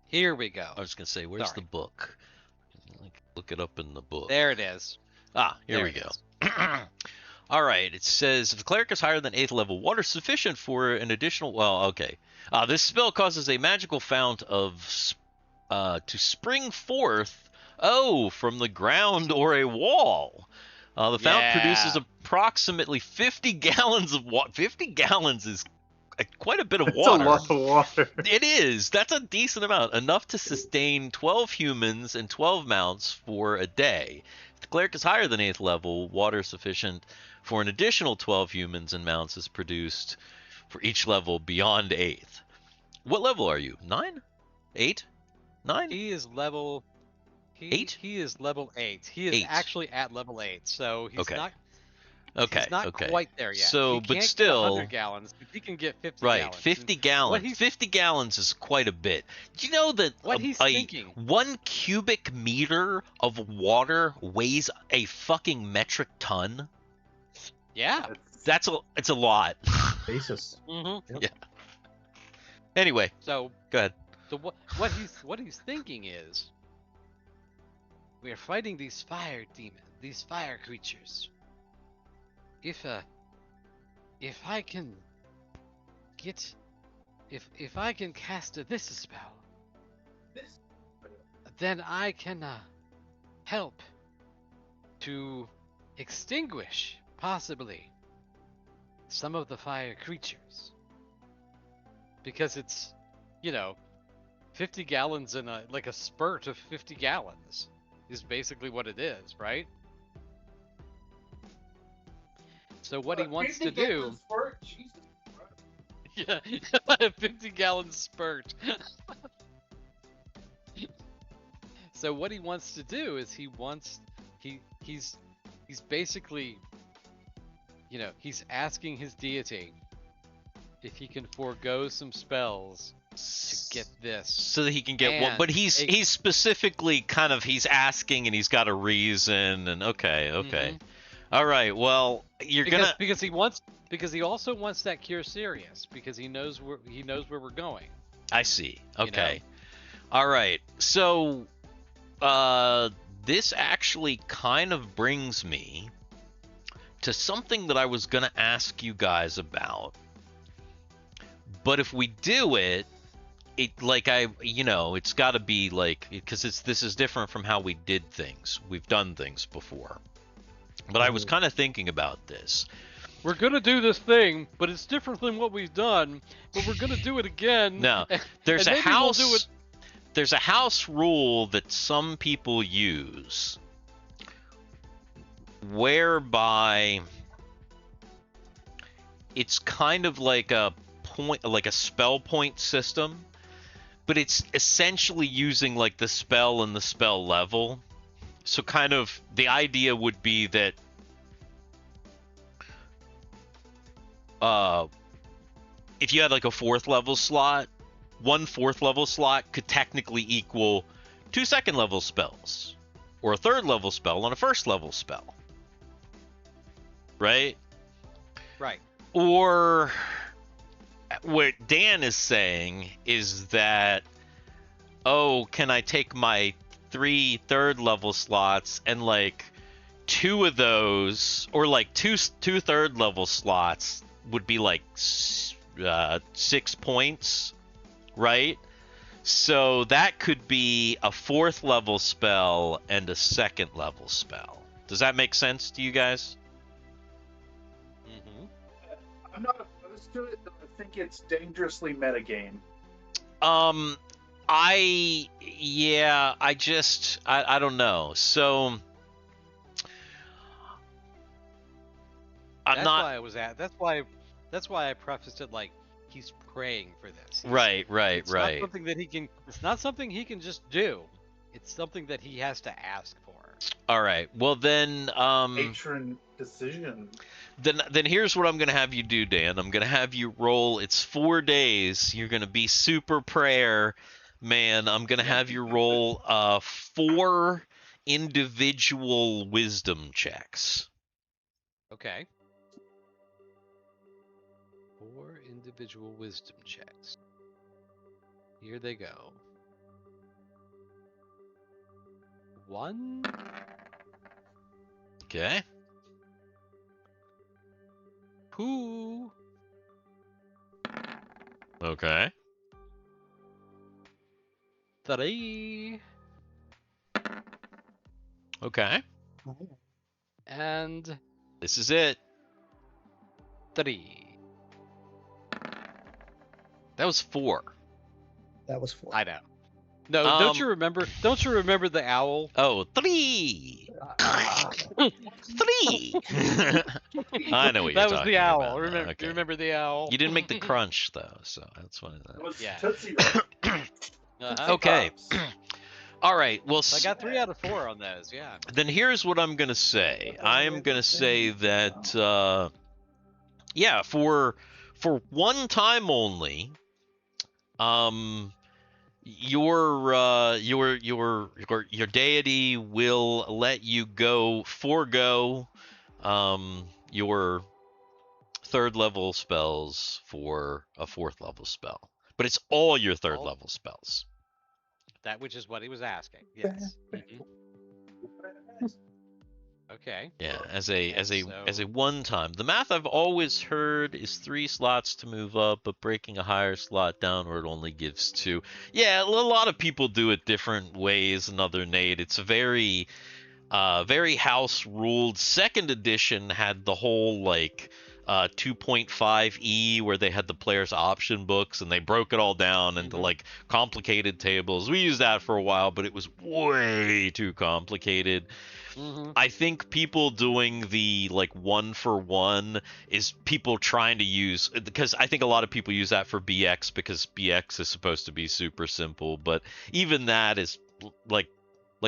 Here we go. I was gonna say, where's the book? Look it up in the book. There it is. Here we go. All right, it says, if the cleric is higher than 8th level, water sufficient for an additional... Well, okay. This spell causes a magical fount to spring forth, from the ground or a wall. The fount produces approximately 50 gallons of water. 50 gallons is quite a bit of It's water. a lot of water. It is. That's a decent amount. Enough to sustain 12 humans and 12 mounts for a day. If the cleric is higher than 8th level, water sufficient for an additional 12 humans and mounts is produced for each level beyond 8th. What level are you? 9? 8? 9? He is level... 8? He is level 8. He is 8. actually at level 8, so he's Okay. not... Okay, He's not okay. quite there yet. So, he but can't still... get 100 gallons, but he can get 50 Right, gallons. 50 And gallons. 50 gallons is quite a bit. Do you know that What he's thinking. 1 cubic meter of water weighs a fucking metric ton? Yeah. It's a lot. Basis. Mm-hmm. Yeah. Anyway, So go ahead. So what he's thinking is, we are fighting these fire demons, these fire creatures. If I can get, if I can cast this spell, then I can help to extinguish possibly some of the fire creatures, because it's, 50 gallons in a spurt of 50 gallons is basically what it is, right? So what he wants to do, yeah, a 50-gallon spurt. So what he wants to do is he's basically, he's asking his deity if he can forego some spells to get this, so that he can get one. And But he's specifically kind of, he's asking and he's got a reason. And okay. All right. Well, because he also wants that cure serious, because he knows where we're going. I see. Okay. All right. So, this actually kind of brings me to something that I was gonna ask you guys about. But if we do it, it's got to be because this is different from how we did things. We've done things before. But I was kind of thinking about this. We're gonna do this thing, but it's different than what we've done. But we're gonna do it again. No, there's and a maybe house. We'll do it. There's a house rule that some people use, whereby it's kind of like a spell point system, but it's essentially using the spell and the spell level. So kind of the idea would be that if you had a 4th level slot, 1 4th level slot could technically equal 2 2nd level spells, or a 3rd level spell on a 1st level spell. Right? Right. Or what Dan is saying is that, can I take my 3 3rd level slots and 2 of those, or 2 3rd level slots would be 6 points, right? So that could be a 4th level spell and a 2nd level spell. Does that make sense to you guys? Mm-hmm. I'm not opposed to it, but I think it's dangerously metagame. I don't know. So That's why I prefaced it he's praying for this. Right. It's not something that he can. It's not something he can just do. It's something that he has to ask for. All right. Well then, Patron decision. Then here's what I'm gonna have you do, Dan. I'm gonna have you roll. It's 4 days. You're gonna be super prayer man. I'm gonna have you roll 4 individual wisdom checks. Okay. 4 individual wisdom checks. Here they go. 1. Okay. 2. Okay. 3. Okay. And This is it. 3. That was 4. That was 4. I know. No, don't you remember? Don't you remember the owl? Oh, 3. 3. I know what you're That was talking the owl. about. Remember? Okay. You remember the owl? You didn't make the crunch though, so that's one of It that. was Yeah. Tootsie Roll. Okay. Pops. All right. Well, I got 3 out of 4 on those. Yeah. then here's what I'm gonna say. I am gonna say that yeah, for one time only, your deity will let you forego your 3rd level spells for a 4th level spell. But it's all your 3rd level spells. That which is what he was asking. Yes. Okay. Yeah, as a one time. The math I've always heard is 3 slots to move up, but breaking a higher slot downward only gives 2. Yeah, a lot of people do it different ways. Another Nate. It's a very house ruled. 2nd edition had the whole like 2.5e where they had the player's option books and they broke it all down into like complicated tables. We used that for a while, but it was way too complicated. I think people doing the like 1-for-1 is people trying to use, because I think a lot of people use that for BX because BX is supposed to be super simple, but even that is like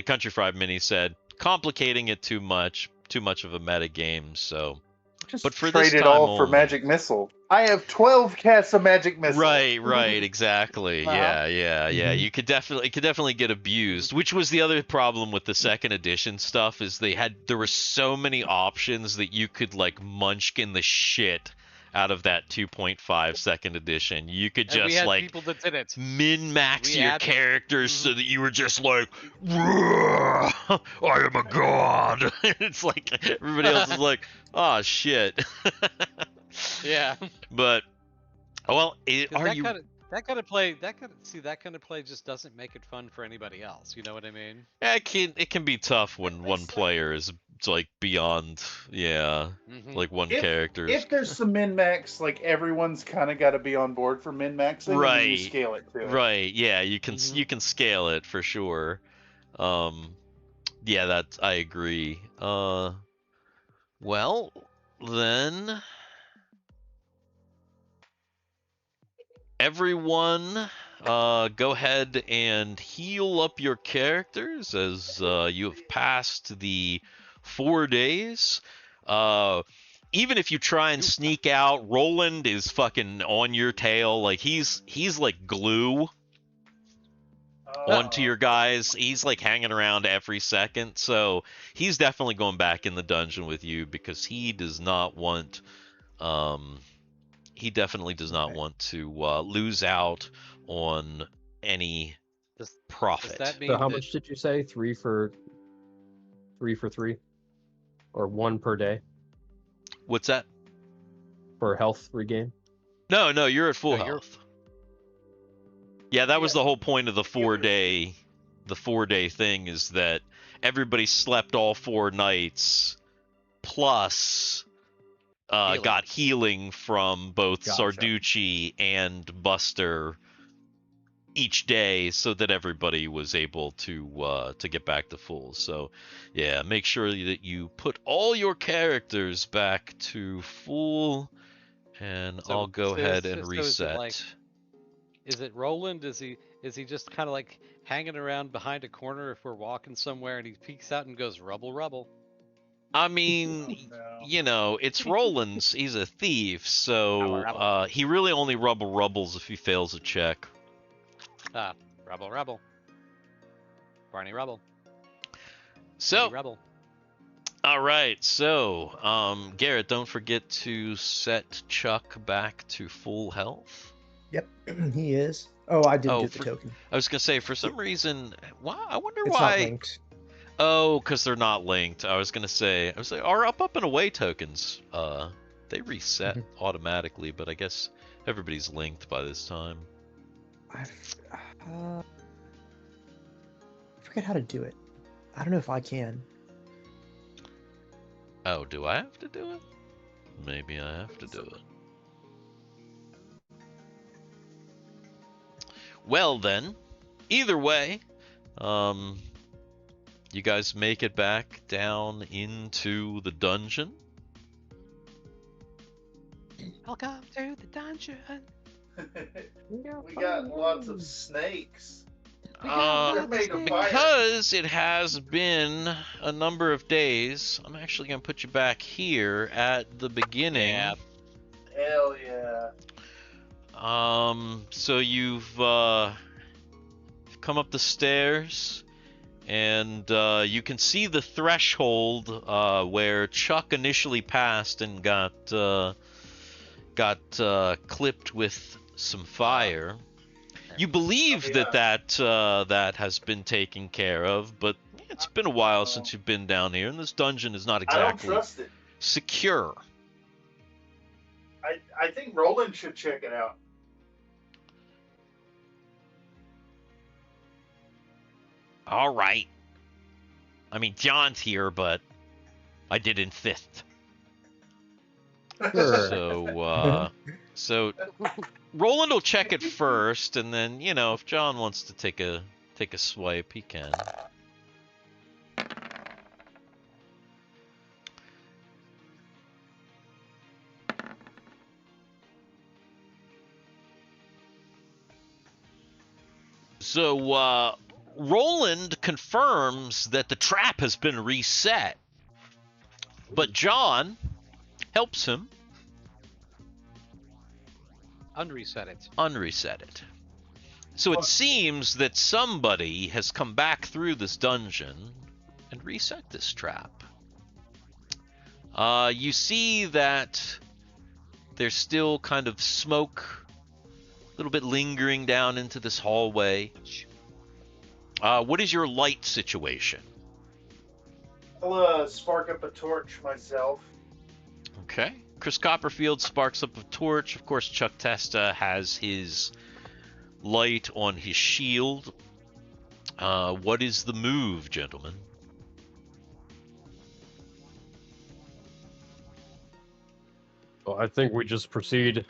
Country Fried Mini said, complicating it too much of a meta game. So Just but for trade this it time all for only. Magic Missile. I have 12 casts of Magic Missile. Right, exactly. Yeah. You could definitely get abused, which was the other problem with the 2nd edition stuff is there were so many options that you could like munchkin the shit out of that 2.5 2nd edition. You could And we just had like people that did it. min-max We your had- characters so that you were just like, I am a god. It's like everybody else is like, oh shit. Yeah. But well, are that you? That kind of play just doesn't make it fun for anybody else. You know what I mean? Yeah, it can be tough when one player is like beyond, like one character. If there's some min-max, like everyone's kind of got to be on board for min-maxing, and then you scale it to it. Right. Yeah, you can scale it for sure. Yeah, that I agree. Well, then everyone, go ahead and heal up your characters as you have passed the 4 days. Even if you try and sneak out, Roland is fucking on your tail. Like he's like glue onto your guys. He's like hanging around every second. So he's definitely going back in the dungeon with you because he does not want he definitely does not want to lose out on any profit. Does that mean So how much did you say? 3 for 3, or 1 per day What's that? for health regain? No, you're at full No, you're- health. Yeah, that was the whole point of the 4-day thing is that everybody slept all 4 nights plus got healing from both Sarducci and Buster each day so that everybody was able to get back to full. So yeah, make sure that you put all your characters back to full, and I'll go ahead and reset. Is it Roland? Is he just kind of like hanging around behind a corner if we're walking somewhere and he peeks out and goes rubble rubble? I mean, it's Roland's. He's a thief, so he really only rubbles if he fails a check. Rubble. Barney Rubble. So, Rubble. all right. So, Garrett, don't forget to set Chuck back to full health. Yep, he is. Oh, I didn't get the token. I was gonna say for some reason, I wonder It's why. not linked. Oh, because they're not linked. I was like, our up and away tokens, they reset automatically, but I guess everybody's linked by this time. I forget how to do it. I don't know if I can. Oh, do I have to do it? Maybe I have to do it. Well then, either way, you guys make it back down into the dungeon. Welcome to the dungeon. We got lots of snakes. They're made of fire. Because it has been a number of days, I'm actually going to put you back here at the beginning. Yeah. Hell yeah. So you've come up the stairs, and you can see the threshold where Chuck initially passed and got clipped with some fire. You believe that has been taken care of, but it's been a while since you've been down here, and this dungeon is not I don't exactly trust it. secure. I think Roland should check it out. All right. I mean, John's here, but I did in fifth. Sure. So Roland will check it first, and then if John wants to take a swipe, he can. So Roland confirms that the trap has been reset, but John helps him Unreset it. unreset it. So it seems that somebody has come back through this dungeon and reset this trap. You see that there's still kind of smoke, a little bit lingering down into this hallway. What is your light situation? I'll spark up a torch myself. Okay. Chris Copperfield sparks up a torch. Of course, Chuck Testa has his light on his shield. What is the move, gentlemen? Well, I think we just proceed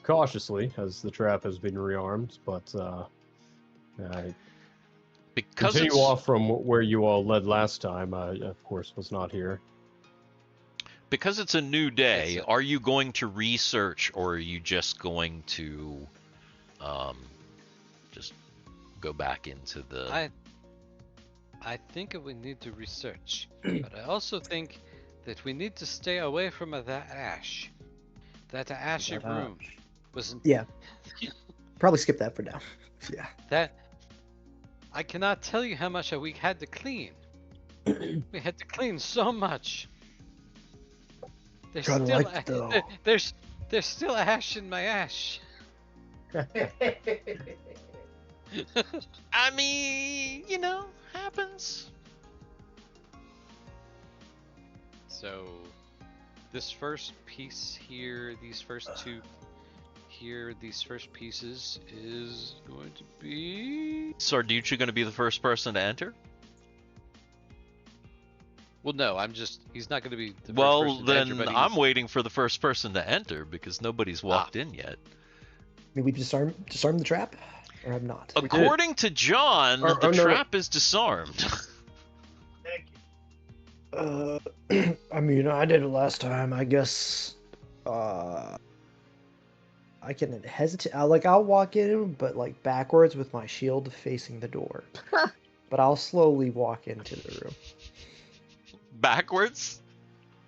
cautiously, as the trap has been rearmed, but Because continue it's, off from where you all led last time. I, of course, was not here. because it's a new day, are you going to research, or are you just going to just go back into the... I think we need to research, but I also think that we need to stay away from that ash. That ashy room wasn't. Yeah. Probably skip that for now. Yeah. That I cannot tell you how much we had to clean. We had to clean so much. There's Kinda still like though. there's still ash in my ash. I mean, happens. So this first piece here, these first two here, these first pieces is going to be... Sarducci going to be the first person to enter? Well, no, he's not going to be the first Well, person to enter, then but I'm waiting for the first person to enter because nobody's walked in yet. Maybe we disarm the trap, or have not. According to John, Oh, the no. trap is disarmed. Thank you. I mean, I did it last time. I guess. I can hesitate. I'll walk in, but like backwards with my shield facing the door. But I'll slowly walk into the room. Backwards?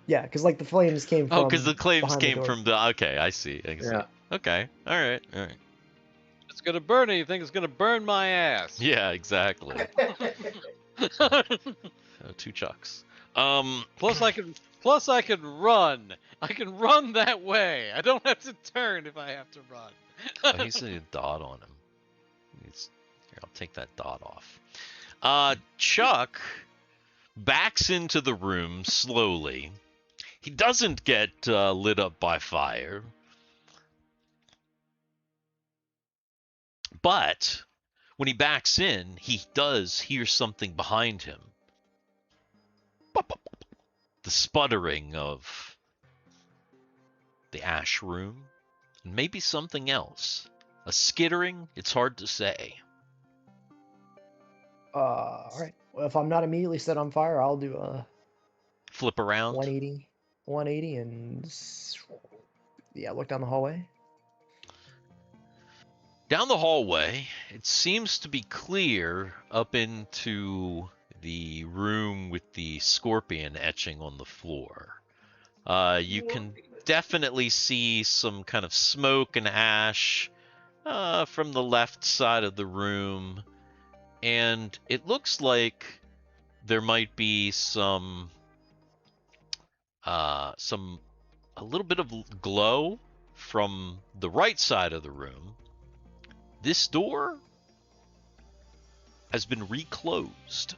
Yeah, because like the flames came from. Oh, because the claims behind the came door. from the... Okay, I see. Yeah. Okay, all right. it's going to burn it. You think it's going to burn my ass? Yeah, exactly. Two Chucks. Plus, I can run. I can run that way. I don't have to turn if I have to run. Oh, he's a dot on him. Here, I'll take that dot off. Chuck backs into the room slowly. He doesn't get lit up by fire. But when he backs in, he does hear something behind him. The sputtering of the ash room, and maybe something else a skittering? It's hard to say. All right. Well, if I'm not immediately set on fire, I'll do a Flip around. 180, and yeah, look down the hallway. Down the hallway, it seems to be clear up into the room with the scorpion etching on the floor. You can definitely see some kind of smoke and ash from the left side of the room, and it looks like there might be a little bit of glow from the right side of the room. This door has been reclosed.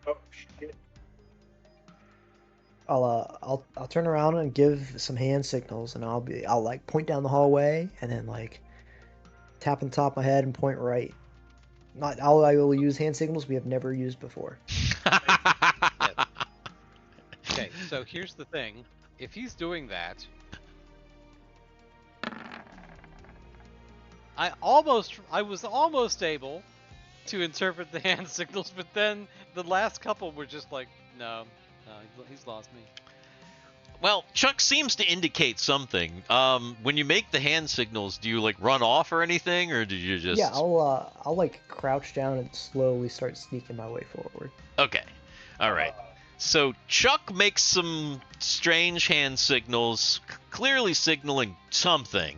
Oh shit! I'll turn around and give some hand signals, and I'll like point down the hallway, and then like tap on the top of my head and point right. I will use hand signals we have never used before. Okay, so here's the thing. If he's doing that, I was almost able to interpret the hand signals, but then the last couple were just like, no, he's lost me. Well, Chuck seems to indicate something. When you make the hand signals, do you like run off or anything, or do you just? Yeah, I'll like crouch down and slowly start sneaking my way forward. Okay, all right. So Chuck makes some strange hand signals, clearly signaling something.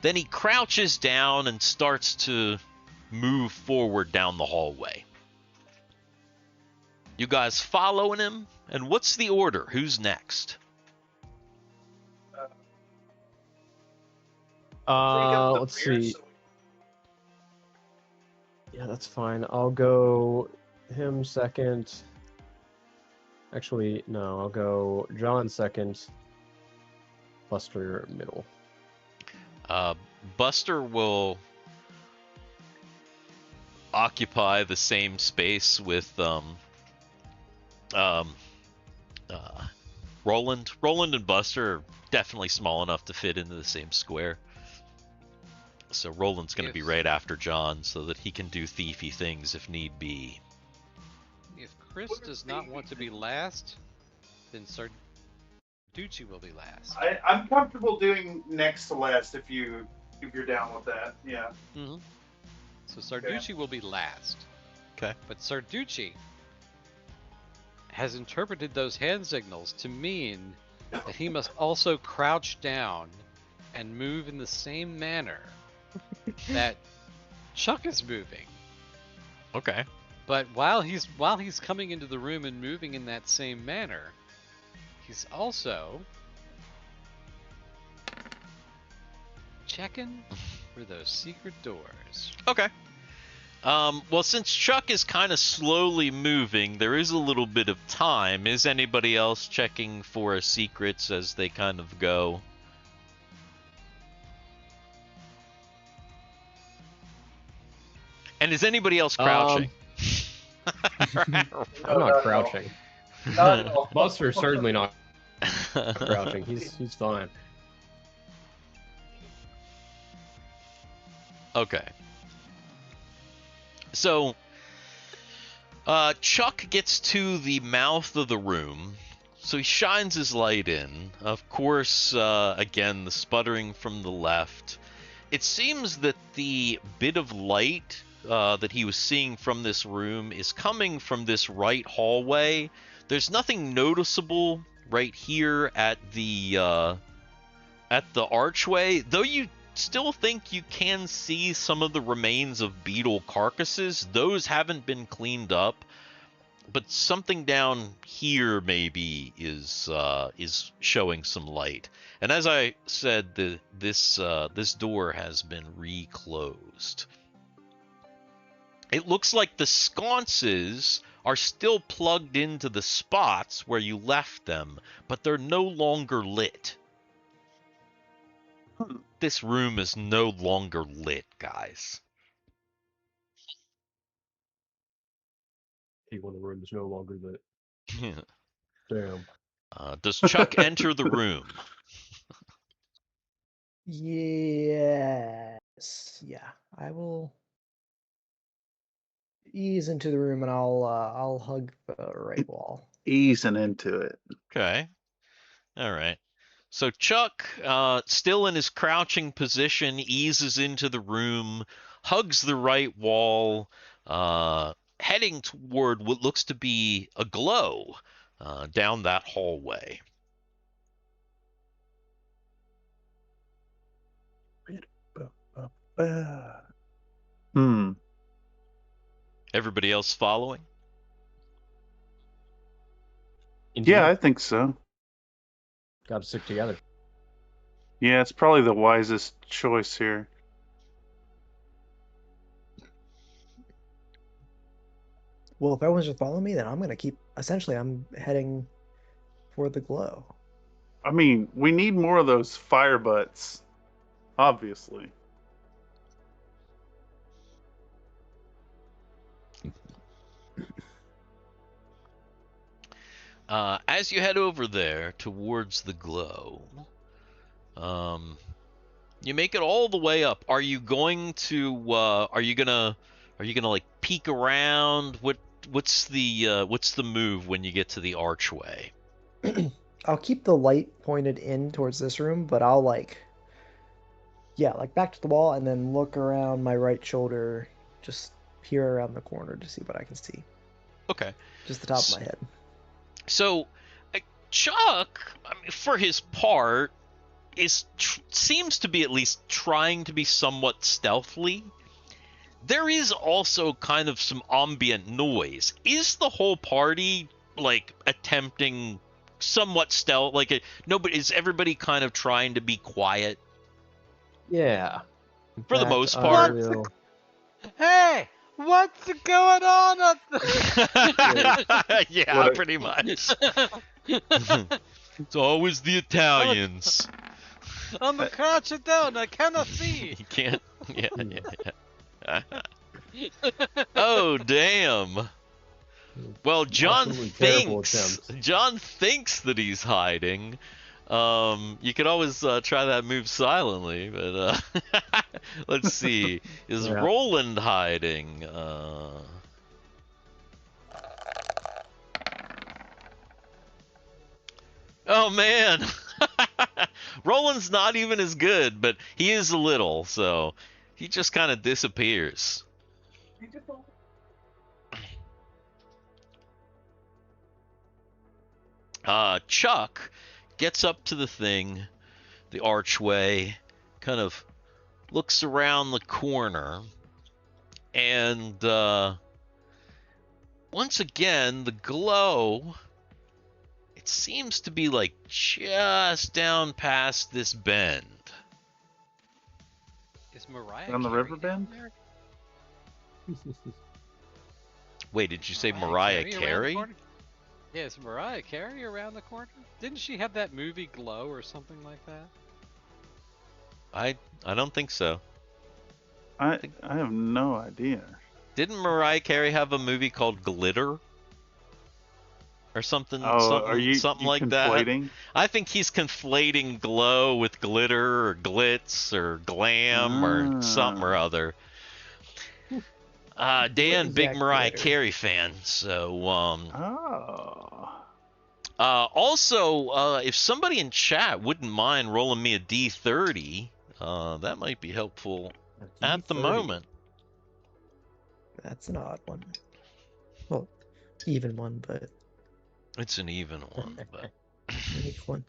Then he crouches down and starts to move forward down the hallway. You guys following him? And what's the order? Who's next? Let's see. Yeah, that's fine. I'll go him second. Actually, no, I'll go John second. Buster middle. Buster will occupy the same space with Roland. Roland and Buster are definitely small enough to fit into the same square. So Roland's going to be right after John so that he can do thiefy things if need be. If Chris does not want to be last, then Sarducci will be last. I'm comfortable doing next to last if you're down with that. Yeah. Mm-hmm. So Sarducci will be last. Okay. But Sarducci has interpreted those hand signals to mean that he must also crouch down and move in the same manner that Chuck is moving. Okay. But while he's coming into the room and moving in that same manner, he's also checking for those secret doors. Okay. Well, since Chuck is kind of slowly moving, there is a little bit of time. Is anybody else checking for secrets as they kind of go? And is anybody else crouching? I'm not crouching. Buster's certainly not crouching. He's fine. Okay. So, Chuck gets to the mouth of the room, so he shines his light in. Of course, again, the sputtering from the left. It seems that the bit of light that he was seeing from this room is coming from this right hallway. There's nothing noticeable right here at the archway, though you still think you can see some of the remains of beetle carcasses. Those haven't been cleaned up, but something down here maybe is showing some light. And as I said, this door has been reclosed. It looks like the sconces are still plugged into the spots where you left them, but they're no longer lit. This room is no longer lit, guys. When the room is no longer lit. Damn. Does Chuck enter the room? Yeah. Yeah, I will ease into the room and I'll hug the right wall. Easing into it. Okay. All right. So Chuck, still in his crouching position, eases into the room, hugs the right wall, heading toward what looks to be a glow down that hallway. Everybody else following? Yeah, I think so. Got to stick together. Yeah, it's probably the wisest choice here. Well, if everyone's just following me, then I'm gonna keep. Essentially, I'm heading for the glow. I mean, we need more of those fire butts, obviously. As you head over there towards the glow, you make it all the way up. Are you going to? Are you gonna like peek around? What's the move when you get to the archway? I'll keep the light pointed in towards this room, but I'll like back to the wall and then look around my right shoulder, just peer around the corner to see what I can see. Okay. Just the top of my head. So, Chuck, I mean, for his part, seems to be at least trying to be somewhat stealthily. There is also kind of some ambient noise. Is the whole party like attempting somewhat stealth? Like, is everybody kind of trying to be quiet? Yeah. For the most I part. will- Hey, what's going on up there? Yeah, pretty much. It's always the Italians. I'm crouching down. I cannot see. You can't. Yeah. Oh, damn. Well, John Absolutely terrible thinks attempt. John thinks that he's hiding. You could always try that move silently, but let's see. Is Yeah. Roland hiding? Oh man, Roland's not even as good, but he is a little, so he just kind of disappears. Chuck gets up to the thing, the archway, kind of looks around the corner, and once again, the glow, it seems to be like just down past this bend. Is Mariah On the Carey river down bend? there? Wait, did you say Mariah around the Carey? corner? Yeah, is Mariah Carey around the corner? Didn't she have that movie Glow or something like that? I don't think so. I have no idea. Didn't Mariah Carey have a movie called Glitter? Or something, Oh, are you like conflating? that? I think he's conflating glow with glitter or glitz or glam or something or other. Dan, big Mariah Carey fan, so also, if somebody in chat wouldn't mind rolling me a D30, that might be helpful at the moment. That's an odd one. Well, even one, but It's an even one, but unique one.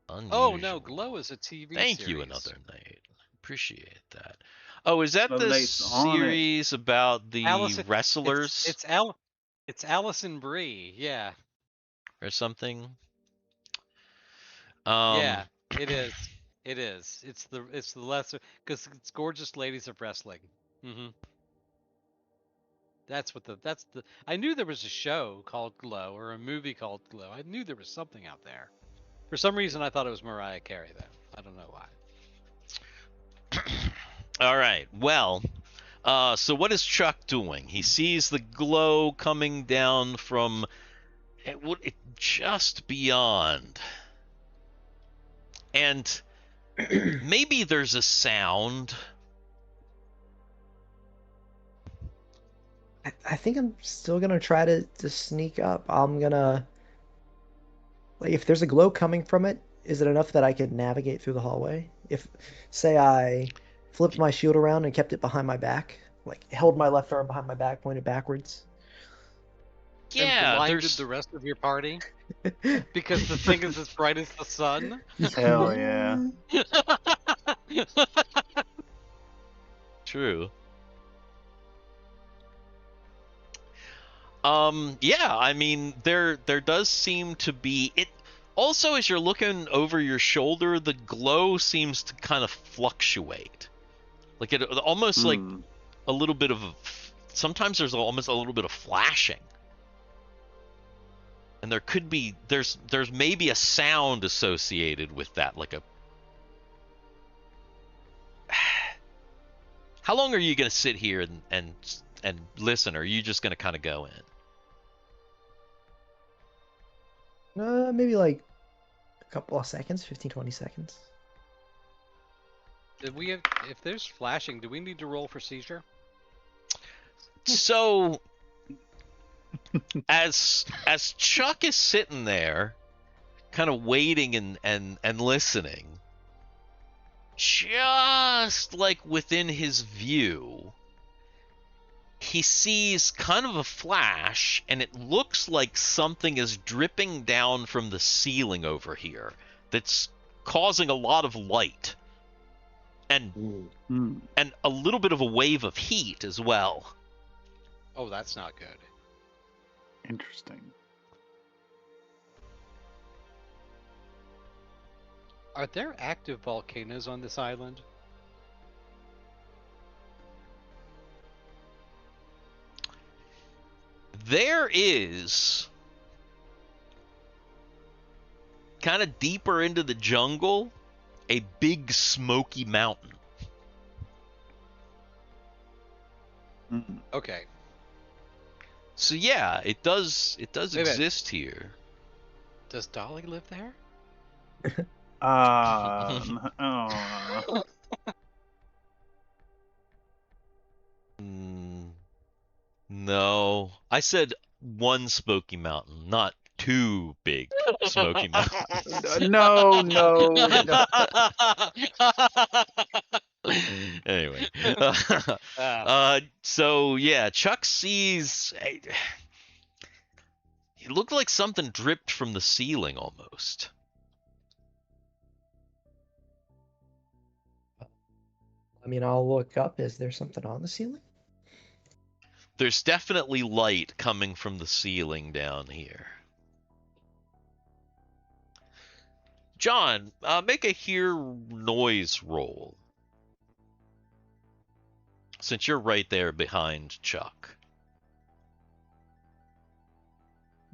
unusual. Oh no, Glow is a TV Thank series. you, another Nate. Appreciate that. Oh, is that So the Nate's on it. series about the wrestlers It's Allison Brie, yeah. or something? Yeah, it is. It is. It's the lesser because it's Gorgeous Ladies of Wrestling. Mm-hmm. That's the. I knew there was a show called Glow or a movie called Glow. I knew there was something out there. For some reason, I thought it was Mariah Carey though. I don't know why. All right. Well, so what is Chuck doing? He sees the glow coming down from just beyond. And Maybe there's a sound. I think I'm still gonna try to sneak up. I'm gonna, like, if there's a glow coming from it, is it enough that I could navigate through the hallway? If, say, I flipped my shield around and kept it behind my back, like held my left arm behind my back, pointed backwards. And Yeah, blinded there's the rest of your party because the thing is as bright as the sun. Hell yeah. true. Yeah, I mean there does seem to be it. Also, as you're looking over your shoulder, the glow seems to kind of fluctuate. Like it almost like a little bit of sometimes there's almost a little bit of flashing. And there could be there's maybe a sound associated with that, like a How long are you going to sit here and listen, or are you just going to kind of go in? Maybe like a couple of seconds, 15, 20 seconds. Did we have, if there's flashing, do we need to roll for seizure? So as Chuck is sitting there kind of waiting and listening, just like within his view, he sees kind of a flash, and it looks like something is dripping down from the ceiling over here that's causing a lot of light and a little bit of a wave of heat as well. Oh, that's not good. Interesting. Are there active volcanoes on this island? There is, kind of deeper into the jungle, a big smoky mountain. Okay. So yeah, it does Wait a minute. exist here. Does Dolly live there? Oh. No, I said one smoky mountain, not two big smoky mountains. No. Anyway, so yeah, Chuck sees. It looked like something dripped from the ceiling almost. I mean, I'll look up. Is there something on the ceiling? There's definitely light coming from the ceiling down here. John, make a hear noise roll. Since you're right there behind Chuck.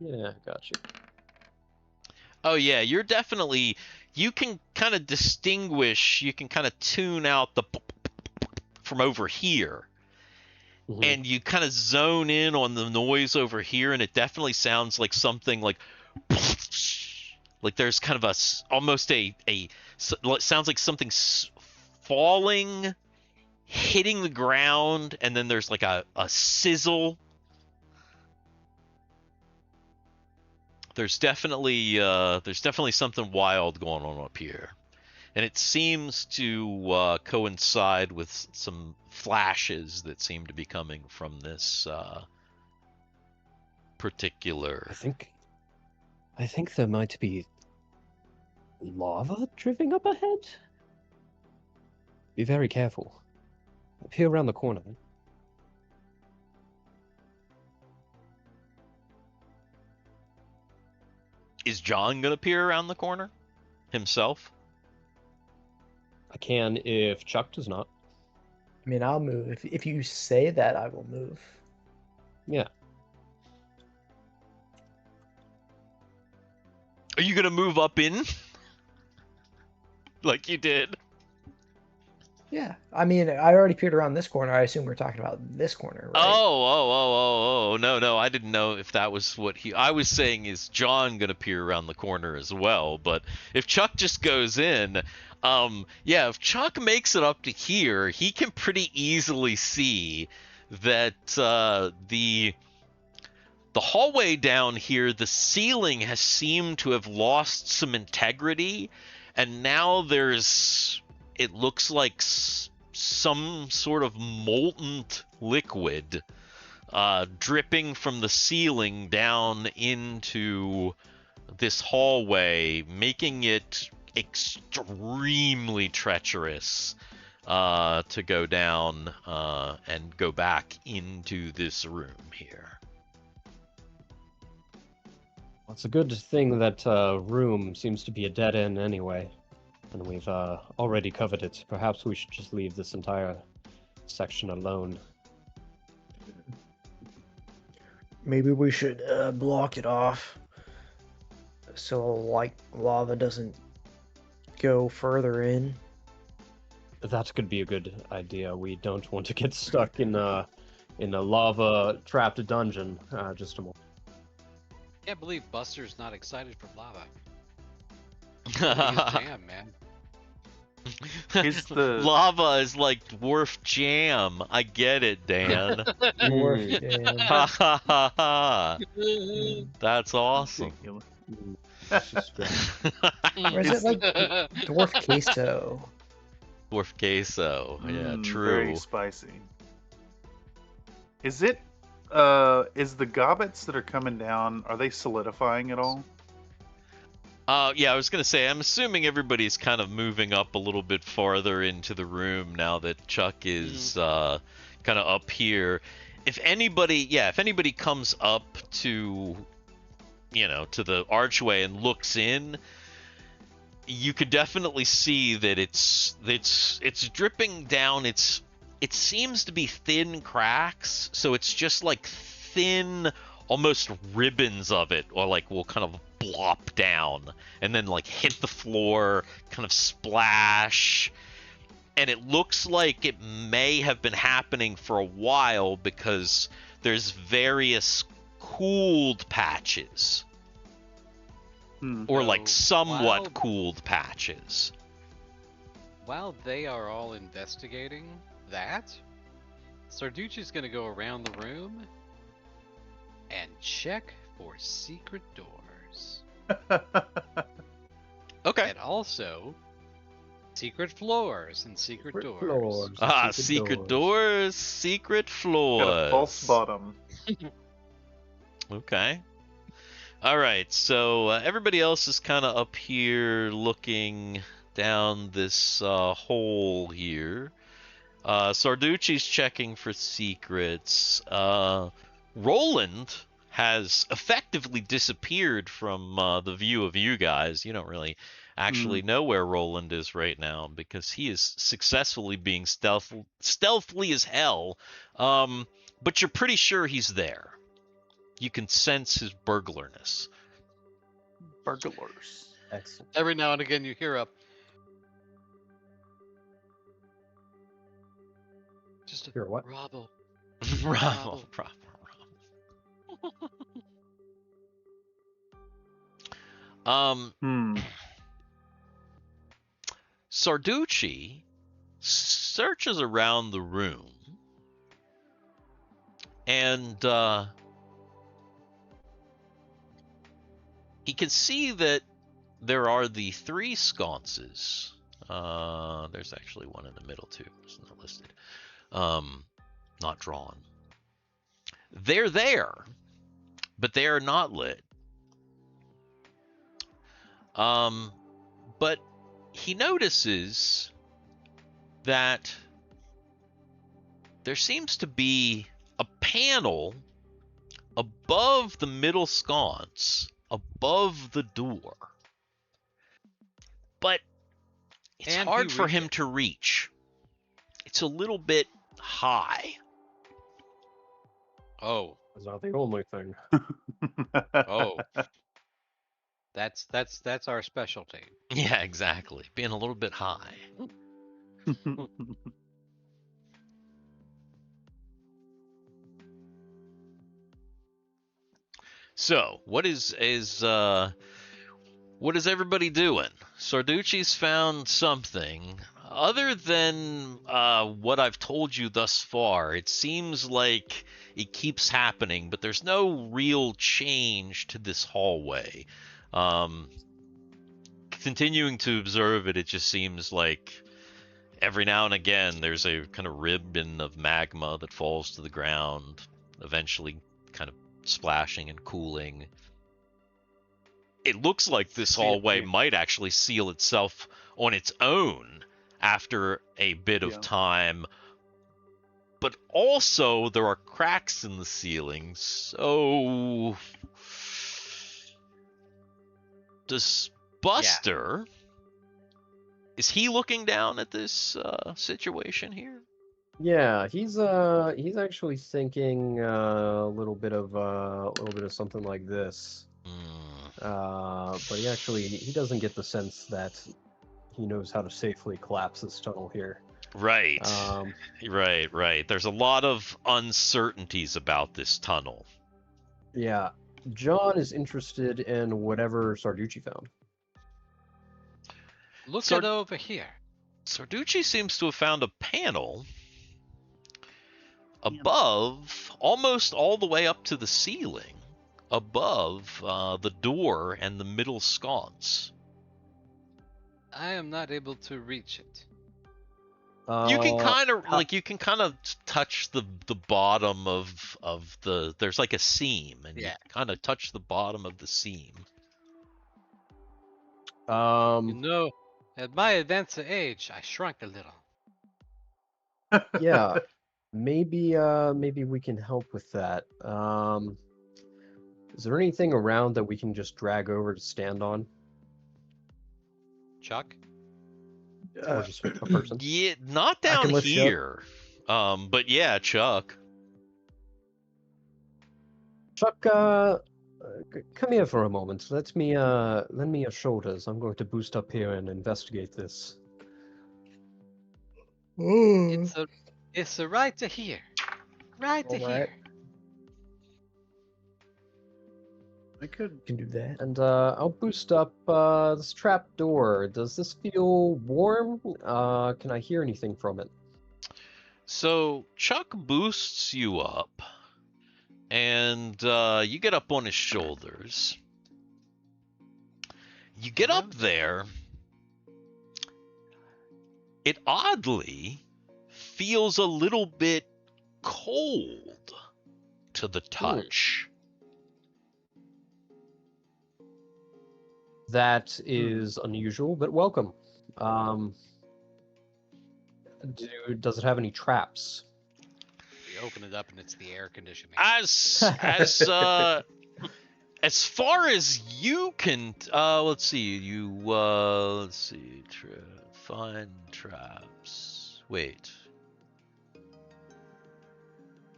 Yeah, got you. Oh yeah, you're definitely, you can kind of distinguish, you can kind of tune out the from over here. Mhm. And you kind of zone in on the noise over here, and it definitely sounds like something like there's kind of almost sounds like something falling, hitting the ground, and then there's like a sizzle. There's definitely something wild going on up here. And it seems to coincide with some flashes that seem to be coming from this particular. I think there might be lava drifting up ahead. Be very careful. Peer around the corner. Is John gonna peer around the corner himself? I can if Chuck does not. I mean, I'll move. If you say that, I will move. Yeah. Are you gonna move up in? Like you did? Yeah, I mean, I already peered around this corner. I assume we're talking about this corner, right? No, I didn't know if that was what I was saying is John gonna peer around the corner as well, but if Chuck just goes in, yeah, if Chuck makes it up to here, he can pretty easily see that the hallway down here, the ceiling has seemed to have lost some integrity, and now it looks like some sort of molten liquid dripping from the ceiling down into this hallway, making it extremely treacherous to go down and go back into this room here. It's a good thing that room seems to be a dead end anyway, and we've already covered it. Perhaps we should just leave this entire section alone. Maybe we should block it off so like lava doesn't go further in. That could be a good idea. We don't want to get stuck in a lava-trapped dungeon. Just a moment. Can't believe Buster's not excited for lava. His jam, man. Lava is like dwarf jam. I get it, Dan. Dwarf jam. Ha ha ha ha. That's awesome. Or is it like dwarf queso? Dwarf queso. Yeah, true. Very spicy. Is the gobbets that are coming down, are they solidifying at all? Yeah, I was gonna say, I'm assuming everybody's kind of moving up a little bit farther into the room now that Chuck is kind of up here. If anybody comes up to, to the archway and looks in, you could definitely see that it's dripping down. It seems to be thin cracks, so it's just like thin, almost ribbons of it, or like will kind of blop down and then like hit the floor, kind of splash. And it looks like it may have been happening for a while because there's various cooled patches. Or like somewhat cooled patches. While they are all investigating that, Sarducci's gonna go around the room and check for secret doors. Okay. And also secret floors and secret doors. Secret doors, secret floors. Got a false bottom. Okay. All right, so everybody else is kind of up here looking down this hole here. Sarducci's checking for secrets. Roland has effectively disappeared from the view of you guys. You don't really actually know where Roland is right now because he is successfully being stealthily as hell. But you're pretty sure he's there. You can sense his burglarness. Burglars. Excellent. Every now and again you hear just a Hear what? Robble. Bravo. Sarducci searches around the room and he can see that there are the 3 sconces. There's actually one in the middle too. It's not listed. Not drawn. They're there, but they are not lit. But he notices that there seems to be a panel above the middle sconce, above the door. But it's hard for him to reach. It's a little bit high. Oh. That's not the only thing. Oh. That's our specialty. Yeah, exactly. Being a little bit high. So, what is everybody doing? Sarducci's found something. Other than what I've told you thus far, it seems like it keeps happening, but there's no real change to this hallway. Continuing to observe it, it just seems like every now and again there's a kind of ribbon of magma that falls to the ground, eventually kind of splashing and cooling. It looks like this hallway might actually seal itself on its own after a bit of time. But also, there are cracks in the ceiling, so... Does Buster... Is he looking down at this situation here? Yeah, he's actually thinking a little bit of something like this. But he doesn't get the sense that he knows how to safely collapse this tunnel here. Right. Right. There's a lot of uncertainties about this tunnel. Yeah. John is interested in whatever Sarducci found. Look it over here. Sarducci seems to have found a panel above, almost all the way up to the ceiling, above the door and the middle sconce. I am not able to reach it. You can kind of touch the bottom of the. There's like a seam, and you kind of touch the bottom of the seam. At my advanced age, I shrunk a little. Yeah, maybe we can help with that. Is there anything around that we can just drag over to stand on? Chuck? Or just a person? Yeah, not down here. But yeah, Chuck. Chuck, come here for a moment. Lend me your shoulders. I'm going to boost up here and investigate this. It's right to here. Right to here. I can do that. And I'll boost up this trap door. Does this feel warm? Can I hear anything from it? So Chuck boosts you up, and you get up on his shoulders. You get up there. It oddly feels a little bit cold to the touch. That is unusual, but welcome. Does it have any traps? We open it up and it's the air conditioning. As far as you can, let's see. Find traps. Wait.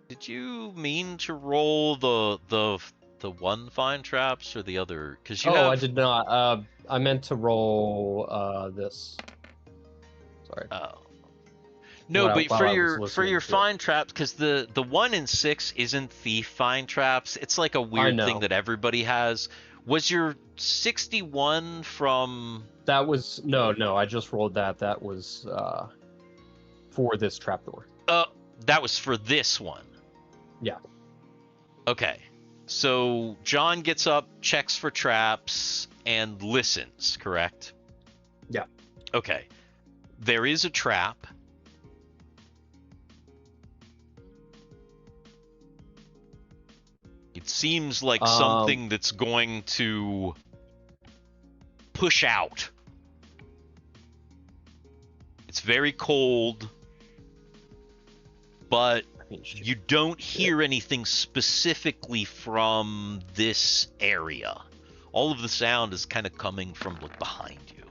Did you mean to roll the one find traps or the other? Because you I did not. I meant to roll this. Sorry. Oh. No, but for your find traps, because the 1 in 6 isn't thief find traps. It's like a weird thing that everybody has. Was your 61 from? That was no. I just rolled that. That was for this trapdoor. That was for this one. Yeah. Okay. So John gets up, checks for traps, and listens, correct? Yeah. Okay. There is a trap. It seems like something that's going to push out. It's very cold, but you don't hear anything specifically from this area. All of the sound is kind of coming from behind you.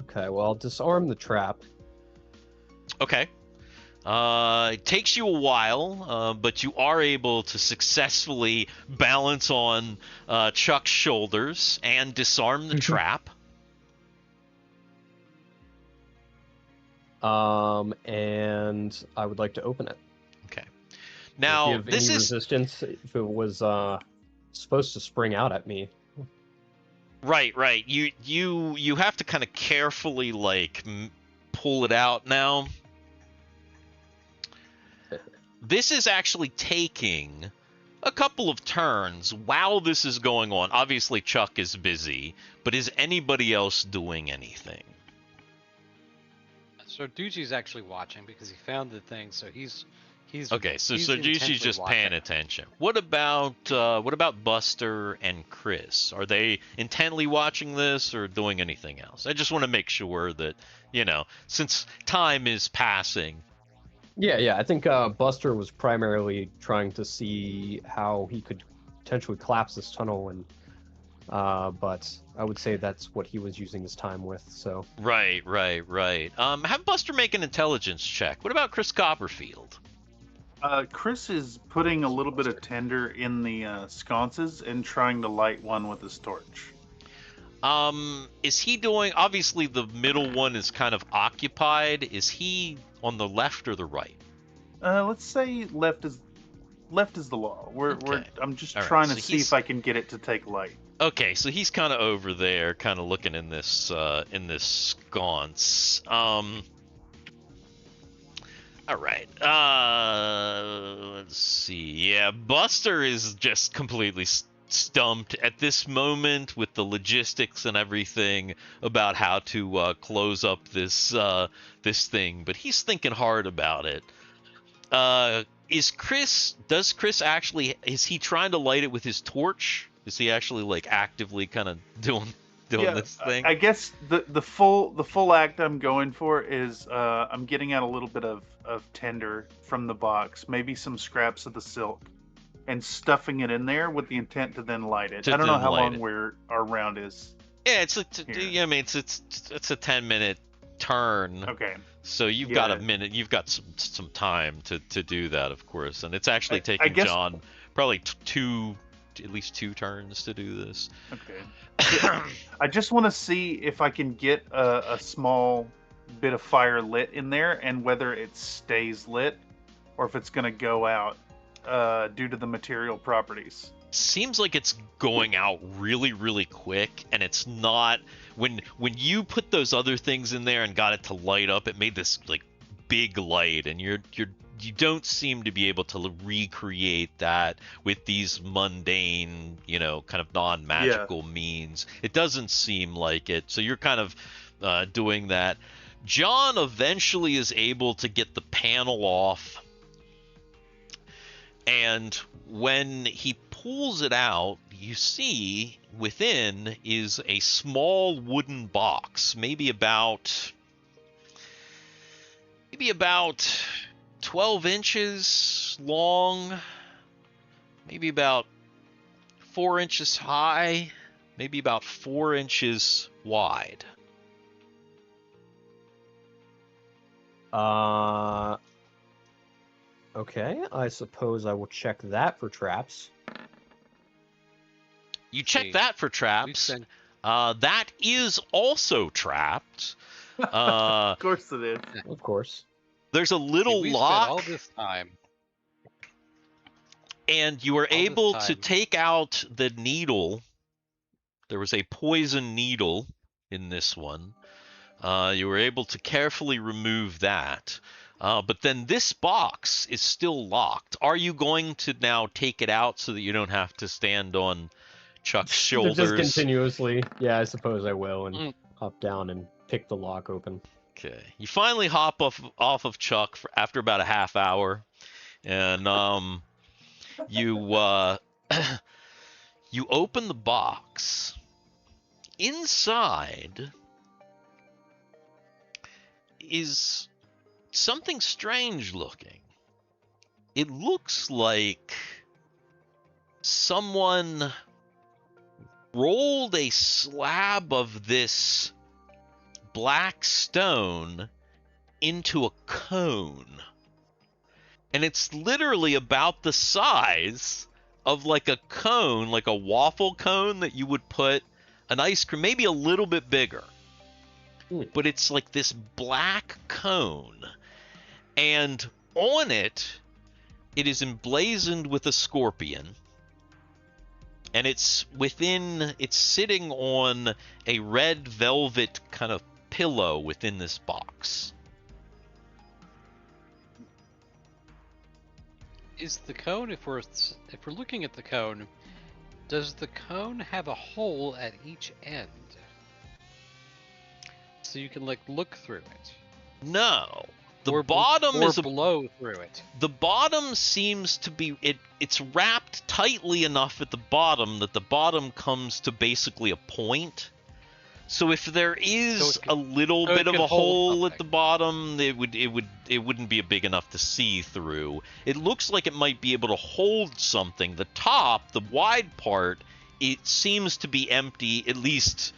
Okay, well, I'll disarm the trap. Okay. It takes you a while, but you are able to successfully balance on Chuck's shoulders and disarm the trap. And I would like to open it. Okay. If you Now, have this any is resistance, if it was supposed to spring out at me. right. You have to kind of carefully like pull it out now. This is actually taking a couple of turns while this is going on. Obviously, Chuck is busy, but is anybody else doing anything? So Duchi's actually watching because he found the thing, so he's okay. So he's Duchi's intently just watching. paying attention. What about Buster and Chris? Are they intently watching this or doing anything else? I just want to make sure that, you know, since time is passing. Yeah. I think Buster was primarily trying to see how he could potentially collapse this tunnel, and but I would say that's what he was using his time with. So. Right. Have Buster make an intelligence check. What about Chris Copperfield? Chris is putting a little bit of tinder in the sconces and trying to light one with his torch. Is he doing? Obviously, the middle one is kind of occupied. Is he on the left or the right? Let's say left is the law. I'm just trying to see if I can get it to take light. Okay, so he's kind of over there, kind of looking in this sconce. All right. Let's see. Yeah, Buster is just completely stumped at this moment with the logistics and everything about how to close up this thing, but he's thinking hard about it. Is Chris he trying to light it with his torch? Is he actually like actively kind of doing this thing? I guess the full act I'm going for is I'm getting out a little bit of tinder from the box, maybe some scraps of the silk, and stuffing it in there with the intent to then light it. I don't know how long our round is. Yeah, it's a 10-minute turn. Okay. So you've got a minute. You've got some time to do that, of course, and it's actually taking John probably at least two turns to do this. Okay. I just want to see if I can get a small bit of fire lit in there, and whether it stays lit or if it's going to go out due to the material properties. Seems like it's going out really, really quick, and it's not. When you put those other things in there and got it to light up, it made this like big light, and you don't seem to be able to recreate that with these mundane, kind of non-magical means. It doesn't seem like it. So you're kind of doing that. John eventually is able to get the panel off, and when he pulls it out, you see within is a small wooden box, maybe about 12 inches long, maybe about 4 inches high, maybe about 4 inches wide. Okay, I suppose I will check that for traps. You check that for traps. That is also trapped. Of course it is. Of course. There's a little lock. All this time. And you were able to take out the needle. There was a poison needle in this one. You were able to carefully remove that. But then this box is still locked. Are you going to now take it out so that you don't have to stand on Chuck's shoulders? Just continuously. Yeah, I suppose I will, and hop down and pick the lock open. Okay. You finally hop off of Chuck after about a half hour, and you you open the box. Inside is something strange looking. It looks like someone rolled a slab of this black stone into a cone. And it's literally about the size of like a cone, like a waffle cone that you would put an ice cream, maybe a little bit bigger. but it's like this black cone, and on it, it is emblazoned with a scorpion, and it's sitting on a red velvet kind of pillow within this box. Is the cone, if we're looking at the cone, does the cone have a hole at each end? So you can like look through it. No. The or bottom is blow through it. The bottom seems to be it's wrapped tightly enough at the bottom that the bottom comes to basically a point. So if there is a little bit of a hole at the bottom, it wouldn't be big enough to see through. It looks like it might be able to hold something. The top, the wide part, it seems to be empty, at least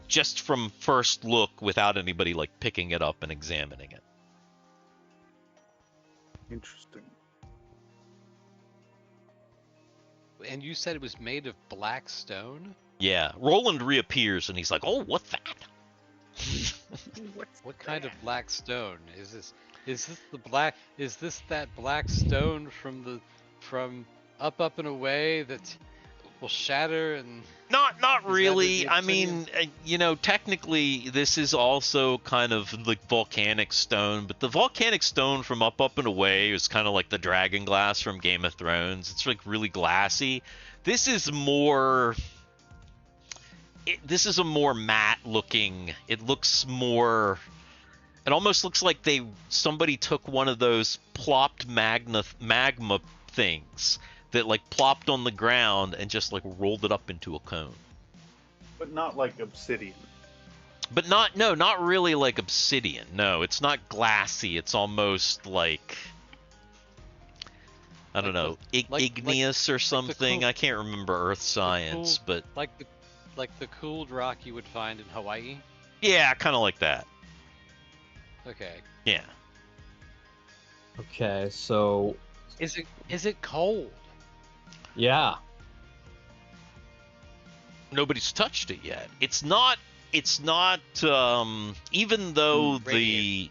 just from first look, without anybody like picking it up and examining it. Interesting. And you said it was made of black stone? Yeah, Roland reappears and he's like, "Oh, what's that?" What kind of black stone is this? Is this that black stone from Up and Away that will shatter and? Not really. I mean, technically this is also kind of like volcanic stone, but the volcanic stone from Up and Away is kind of like the dragon glass from Game of Thrones. It's like really glassy. This is more. This is a more matte looking. It looks more. It almost looks like somebody took one of those plopped magma things that like plopped on the ground and just like rolled it up into a cone. But not like obsidian. But not really like obsidian. No, it's not glassy. It's almost like I don't know, igneous or something. I can't remember earth science, but like the cooled rock you would find in Hawaii. Yeah, kind of like that. Okay. Yeah. Okay, so is it cold? Yeah. Nobody's touched it yet. It's not even though the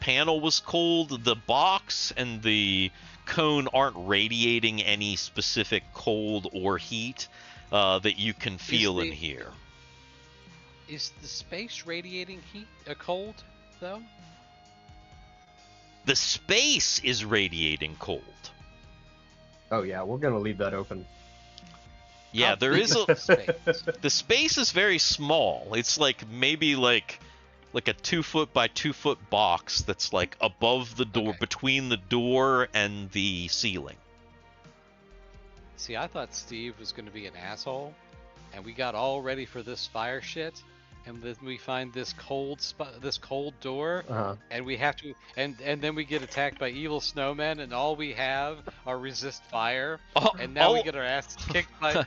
panel was cold, the box and the cone aren't radiating any specific cold or heat that you can feel in here. Is the space radiating heat cold though? The space is radiating cold. Oh yeah, we're gonna leave that open. Yeah, there is a space. The space is very small. It's like maybe like a 2 foot by 2 foot box that's like above the door, between the door and the ceiling. See, I thought Steve was going to be an asshole, and we got all ready for this fire shit, and then we find this cold door, and we have to, and then we get attacked by evil snowmen, and all we have are resist fire, and now we get our ass kicked by.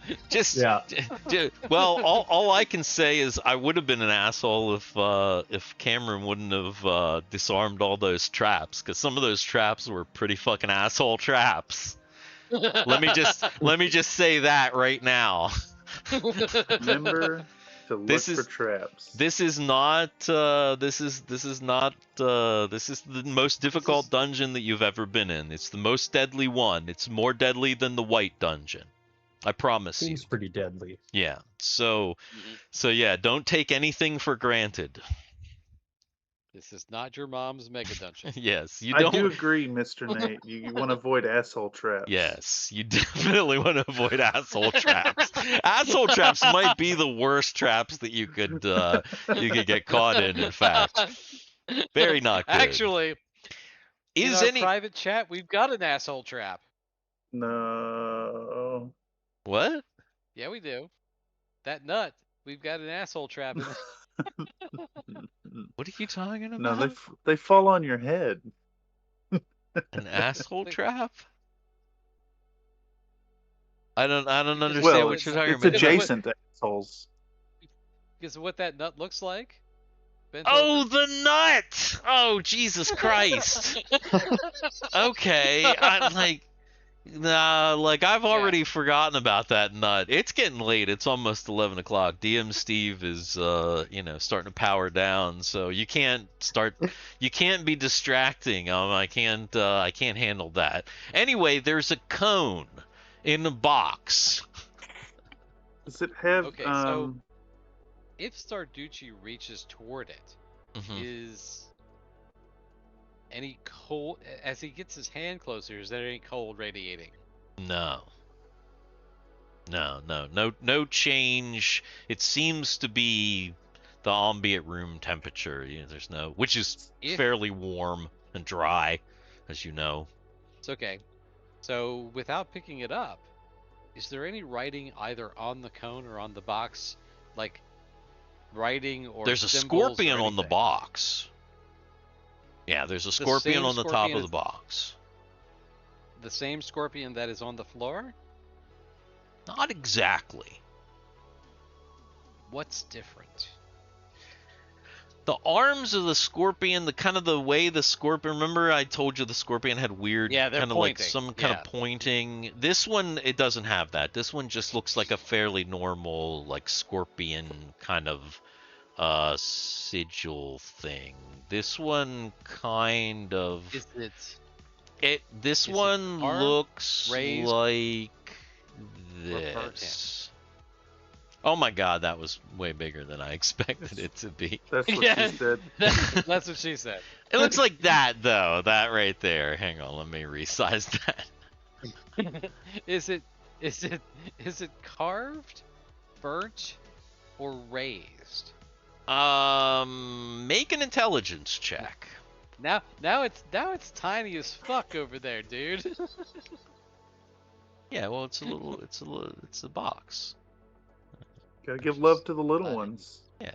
Well, all I can say is I would have been an asshole if Cameron wouldn't have disarmed all those traps, because some of those traps were pretty fucking asshole traps. Let me just say that right now. Remember to look for traps. This is the most difficult dungeon that you've ever been in. It's the most deadly one. It's more deadly than the white dungeon. I promise you. Seems pretty deadly. Yeah. So yeah, don't take anything for granted. This is not your mom's mega dungeon. Yes, I do agree, Mr. Nate. You want to avoid asshole traps. Yes, you definitely want to avoid asshole traps. Asshole traps might be the worst traps that you could get caught in fact. Very not good. Actually, in our private chat, we've got an asshole trap. No. What? Yeah, we do. That nut. We've got an asshole trap in What are you talking about? No, they fall on your head. An asshole trap? I don't understand what you're talking about. It's adjacent to assholes. Because what that nut looks like? Oh, the nut! Oh, Jesus Christ! Okay, Nah, like I've already forgotten about that nut. It's getting late. It's almost 11 o'clock. DM Steve is, starting to power down. So you can't be distracting. I can't handle that. Anyway, there's a cone in a box. Does it have? Okay, so if Starducci reaches toward it, is any cold as he gets his hand closer? Is there any cold radiating? No change. It seems to be the ambient room temperature. There's no, which is fairly warm and dry, as you know. It's okay. So without picking it up, is there any writing either on the cone or on the box, like writing or there's a symbols scorpion or on the box. Yeah, there's a scorpion on the top of the box. The same scorpion that is on the floor? Not exactly. What's different? The arms of the scorpion, the way the scorpion, remember I told you the scorpion had weird, kind of like some kind of pointing. This one, it doesn't have that. This one just looks like a fairly normal, like scorpion kind of sigil thing. This one kind of... This one looks like this. Oh my god, that was way bigger than I expected it to be. That's what she said. That's what she said. It looks like that, though. That right there. Hang on, let me resize that. Is it carved, burnt, or raised? Make an intelligence check. Now it's tiny as fuck over there, dude. Yeah, well, it's a box. Gotta give love to the little ones. Yeah.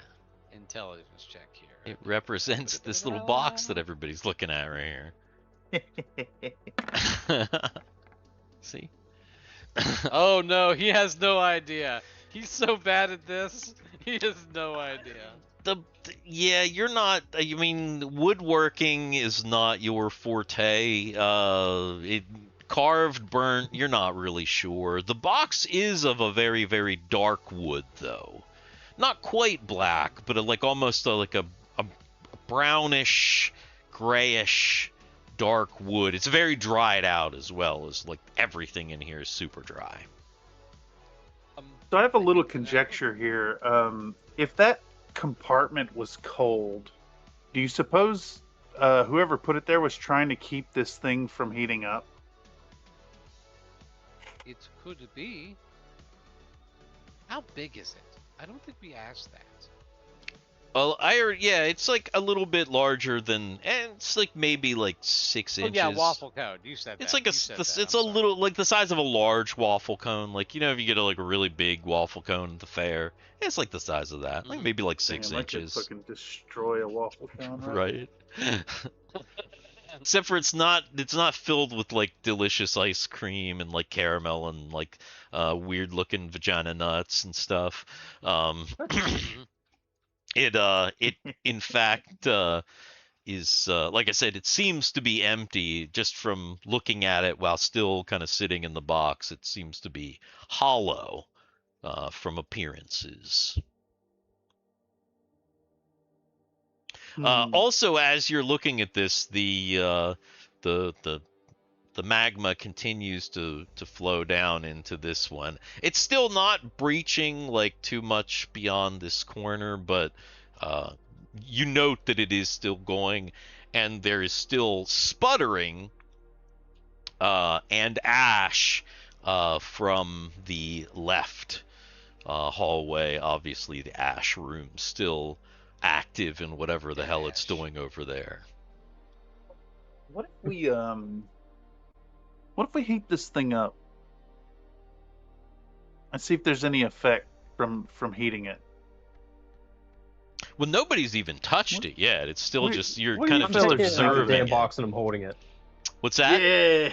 Intelligence check here. It represents this little box that everybody's looking at right here. See? Oh no, he has no idea. He's so bad at this. He has no idea. Yeah, you're not. I mean, woodworking is not your forte. Carved, burnt, you're not really sure. The box is of a very, very dark wood, though. Not quite black, but almost like a brownish, grayish, dark wood. It's very dried out as well, as like everything in here is super dry. So I have a little conjecture here. If that compartment was cold, do you suppose whoever put it there was trying to keep this thing from heating up? It could be. How big is it? I don't think we asked that. Well, it's like a little bit larger than, and it's like maybe like 6 inches. Yeah, waffle cone. You said that. It's like it's a little, like the size of a large waffle cone. Like, if you get a really big waffle cone at the fair, it's like the size of that. Like maybe like 6 inches. I could fucking destroy a waffle cone, right? Except for it's not filled with like delicious ice cream and like caramel and like weird looking vagina nuts and stuff. It in fact is like I said, it seems to be empty just from looking at it while still kind of sitting in the box. It seems to be hollow from appearances. Also, as you're looking at this, the magma continues to flow down into this one. It's still not breaching like too much beyond this corner, but you note that it is still going, and there is still sputtering and ash from the left hallway. Obviously, the ash room still active in whatever the hell it's doing over there. What if we heat this thing up and see if there's any effect from heating it? Well, nobody's even touched it yet. It's still just, you're I'm kind of taking just it out of the damn observing box and I'm holding it. What's that? Yeah.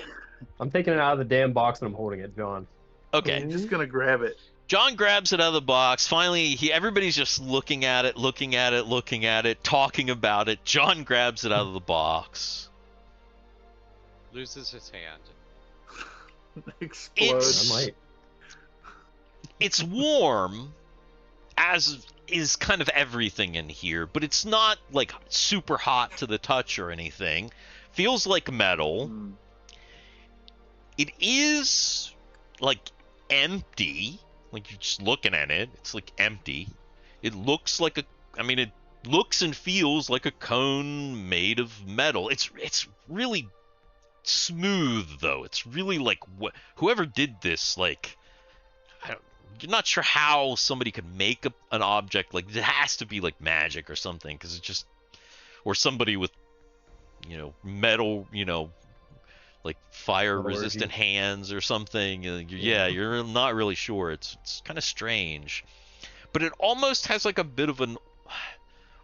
I'm taking it out of the damn box and I'm holding it, John. Okay. I'm just gonna grab it. John grabs it out of the box. Finally, everybody's just looking at it, talking about it. John grabs it out of the box. Loses his hand. explode. I might. It's warm, as is kind of everything in here, but it's not like super hot to the touch or anything. Feels like metal. It is like empty. Like you're just looking at it, it's like empty. It looks like it looks and feels like a cone made of metal. It's really smooth though. It's really like whoever did this, like, you're not sure how somebody could make an object like it has to be like magic or something, because it's just, or somebody with, metal, like fire resistant hands or something. Yeah, you're not really sure. It's kind of strange, but it almost has like a bit of an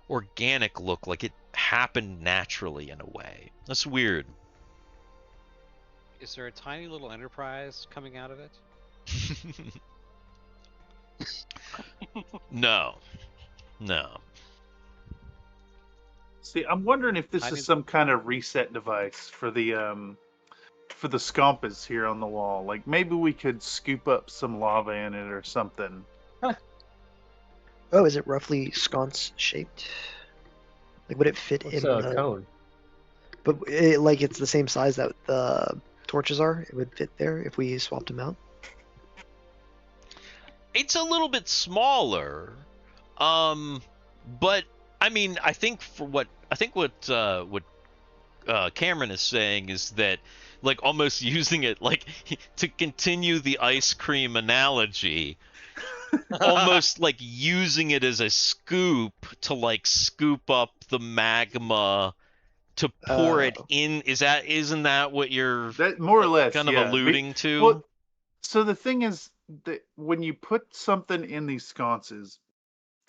organic look, like it happened naturally in a way. That's weird. Is there a tiny little enterprise coming out of it? No. See, I'm wondering if this is some kind of reset device for the scompas here on the wall. Like maybe we could scoop up some lava in it or something. Huh. Oh, is it roughly sconce shaped? Like would it fit in a cone? But it's the same size that the torches are. It would fit there if we swapped them out. It's a little bit smaller, but I mean, I think what Cameron is saying is that, like, almost using it like to continue the ice cream analogy, almost like using it as a scoop to like scoop up the magma to pour it in. Isn't that what you're more or less kind of alluding to? Well, so the thing is that when you put something in these sconces,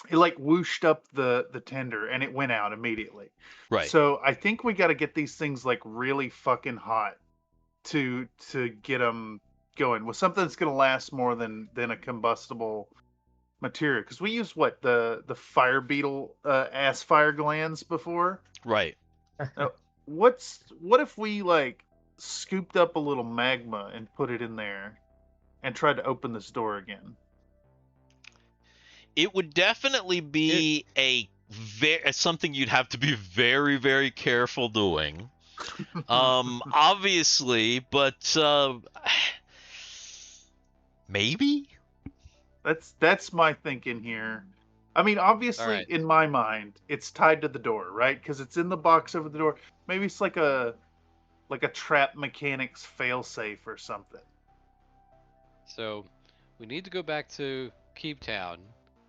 it like whooshed up the tinder and it went out immediately. Right. So I think we got to get these things like really fucking hot to get them going with something that's going to last more than a combustible material. Because we used the fire beetle ass fire glands before. Right. What if we like scooped up a little magma and put it in there and tried to open this door again? It would definitely be something you'd have to be very, very careful doing. Obviously, but maybe? That's my thinking here. I mean, obviously, in my mind, it's tied to the door, right? Because it's in the box over the door. Maybe it's like a trap mechanics failsafe or something. So, we need to go back to Keep Town,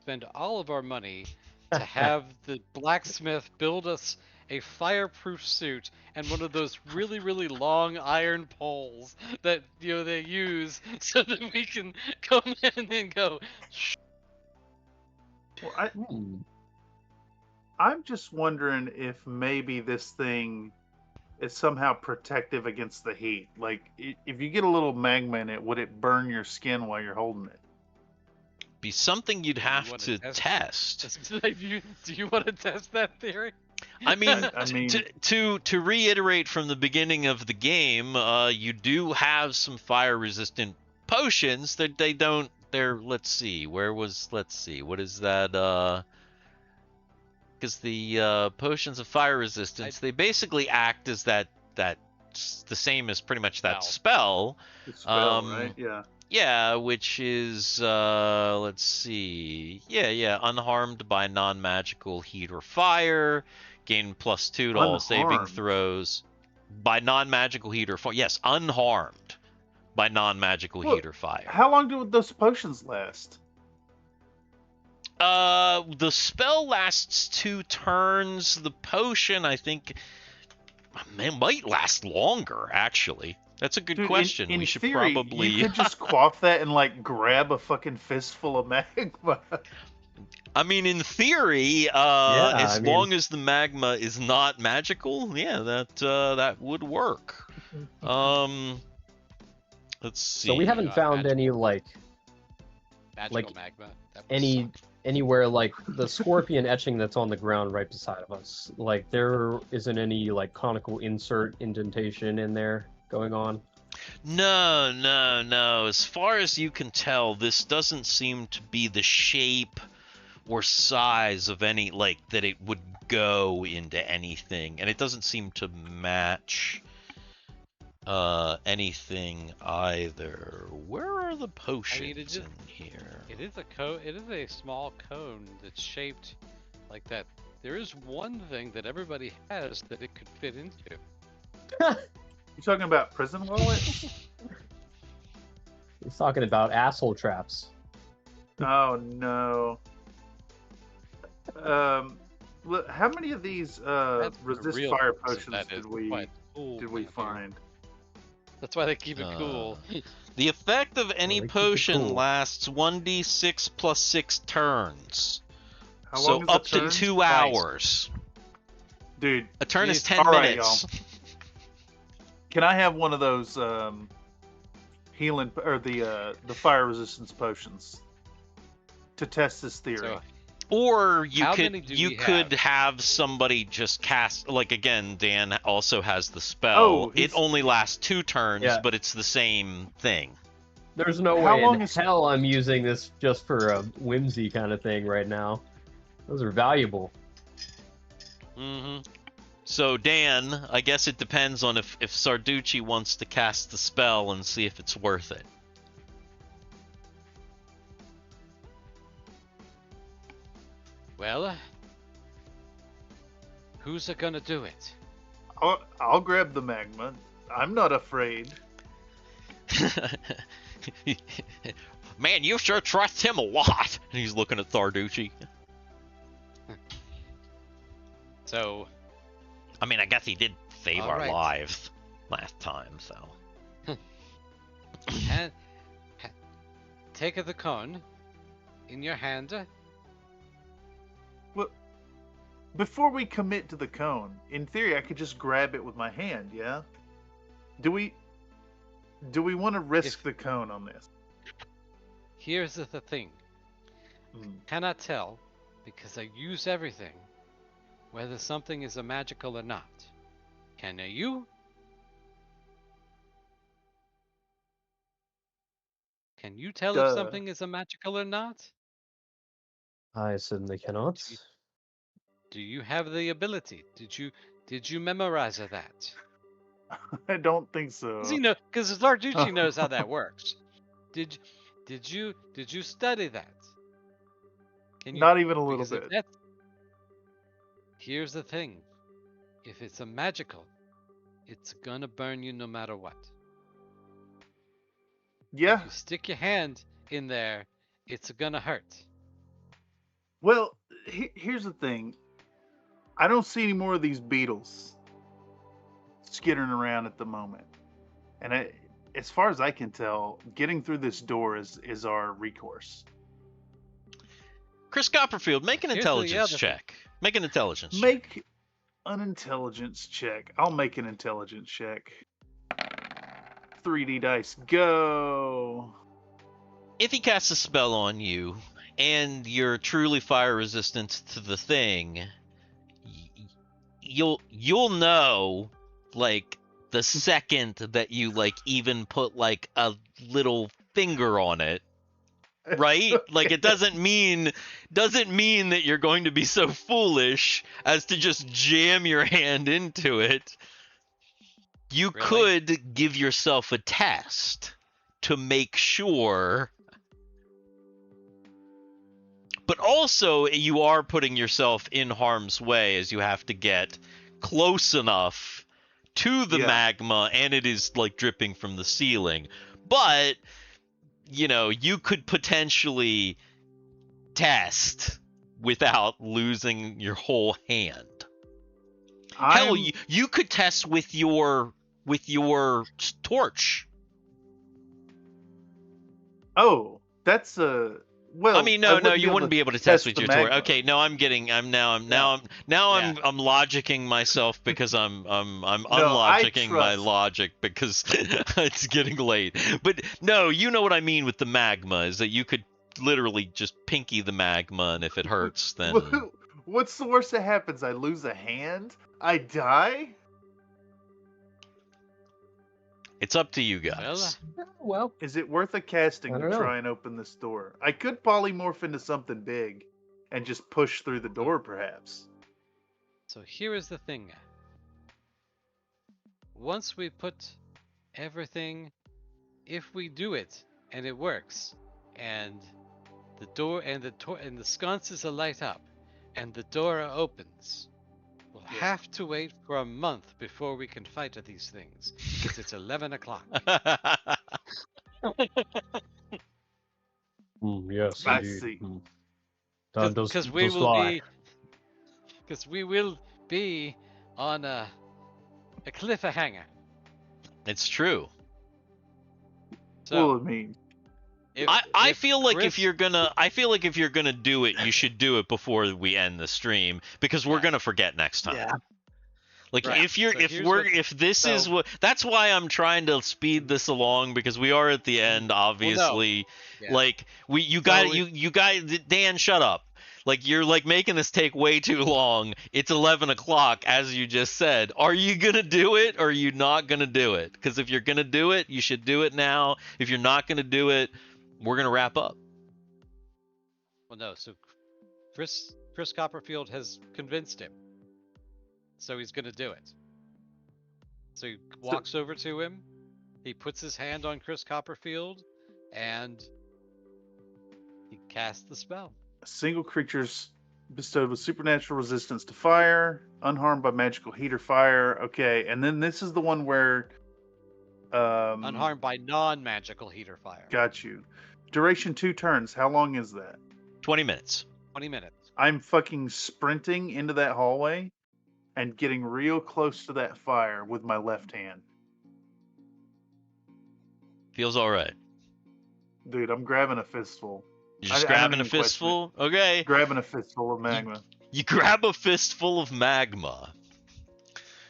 spend all of our money to have the blacksmith build us a fireproof suit and one of those really, really long iron poles that they use so that we can come in and go. Well, I'm just wondering if maybe this thing is somehow protective against the heat. Like, if you get a little magma in it, would it burn your skin while you're holding it? Be something you'd have to test. Do you want to test that theory? I mean, to reiterate from the beginning of the game, you do have some fire resistant potions that they don't. Let's see, what is that? Because the potions of fire resistance, they basically act as that the same as pretty much that spell. The spell, right? Yeah. Yeah, which is let's see. Yeah, unharmed by non-magical heat or fire. Gain +2 to all saving throws by non-magical heat or fire. Yes, unharmed by non-magical heat or fire. How long do those potions last? The spell lasts 2 turns. The potion, I think, it might last longer, actually. That's a good question. In we should theory, probably... You could just quaff that and, like, grab a fucking fistful of magma. I mean, in theory, long as the magma is not magical, that would work. Let's see. So we haven't found any, like... Magical magma? Anywhere, like, the scorpion etching that's on the ground right beside of us. Like, there isn't any, like, conical insert indentation in there going on. No, no, no. As far as you can tell, this doesn't seem to be the shape or size of any, like, that it would go into anything. And it doesn't seem to match anything either. Where are the potions in here? It is a small cone that's shaped like that. There is one thing that everybody has that it could fit into. You talking about prison wallets? He's talking about asshole traps. Oh no. How many of these resist fire potions did we find? That's why they keep it cool. The effect of any potion cool. lasts 1d6 plus 6 turns. How So long is up a to turn? 2 hours. Dude, A turn is Jeez. 10 All right, minutes. can I have one of those healing or the fire resistance potions to test this theory? So, Or you How many could do we could have somebody just cast, like, again, Dan also has the spell. Oh, It only lasts 2 turns, Yeah. but it's the same thing. There's no How way long in is- hell I'm using this just for a whimsy kind of thing right now. Those are valuable. So Dan, I guess it depends on if Sarducci wants to cast the spell and see if it's worth it. well, who's gonna do it? I'll grab the magma. I'm not afraid. Man, you sure trust him a lot. And he's looking at Sarducci. So, I mean, I guess he did save All our right. lives last time, so. take the cone in your hand. Before we commit to the cone, in theory, I could just grab it with my hand. Yeah. Do we want to risk the cone on this? Here's the thing. Cannot tell, because I use everything, whether something is a magical or not. Can you? Can you tell if something is a magical or not? I certainly cannot. Do you have the ability? Did you memorize that? I don't think so. Does he know? Because Zarducci knows how that works. Did you study that? Can you? Not even a little Because if bit. that's- Here's the thing. If it's a magical, it's gonna burn you no matter what. Yeah. If you stick your hand in there, it's gonna hurt. Well, here's the thing. I don't see any more of these beetles skittering around at the moment. And as far as I can tell, getting through this door is our recourse. Chris Copperfield, make an Here's the intelligence other- check. Make an intelligence check. Make an intelligence check. I'll make an intelligence check. 3D dice, go. If he casts a spell on you and you're truly fire resistant to the thing, you'll know, like, the second that you, like, even put, like, a little finger on it, right? Like, it doesn't mean that you're going to be so foolish as to just jam your hand into it. You Really? could give yourself a test to make sure. But also, you are putting yourself in harm's way, as you have to get close enough to the magma, and it is, like, dripping from the ceiling. But, you know, you could potentially test without losing your whole hand. Hell, you could test with your torch. Oh, that's well. I mean, no, you wouldn't be able to test with your torch. magma. Okay, no, I'm unlogicking myself because I'm unlogicking my trust. logic because it's getting late. But no, you know what I mean with the magma is that you could literally just pinky the magma, and if it hurts, then What's the worst that happens? I lose a hand? I die? It's up to you guys. Well, Is it worth a casting I to don't know. try and open this door? I could polymorph into something big and just push through the door, perhaps. So here is the thing. Once we put everything, if we do it and it works, and the door and the sconces are light up, and the door opens, we'll have to wait for a month before we can fight these things, because it's 11 o'clock. Yes, I indeed. see. Time does Because we will be on a cliffhanger. It's true. So Well, I mean, I feel like if Chris- you're gonna do it, you should do it before we end the stream, because we're gonna forget next time. Yeah. Like Right. if you're So if here's we're what- if this so- is what, that's why I'm trying to speed this along, because we are at the end, obviously. Yeah. Like you guys, Dan, shut up. Like you're like making this take way too long. It's 11 o'clock, as you just said. Are you gonna do it, or are you not gonna do it? Because if you're gonna do it, you should do it now. If you're not gonna do it, we're gonna wrap up. Well, no. So Chris Copperfield has convinced him, so he's gonna do it. So he walks over to him. He puts his hand on Chris Copperfield, and he casts the spell. single creatures bestowed with supernatural resistance to fire, unharmed by magical heat or fire. Okay, and then this is the one where Unharmed by non-magical heat or fire. Got you. Duration 2 turns. How long is that? 20 minutes. 20 minutes. I'm fucking sprinting into that hallway and getting real close to that fire with my left hand. Feels all right. Dude, I'm grabbing a fistful. You're just I haven't grabbing a even questioned fistful? Okay. Grabbing a fistful of magma. You grab a fistful of magma.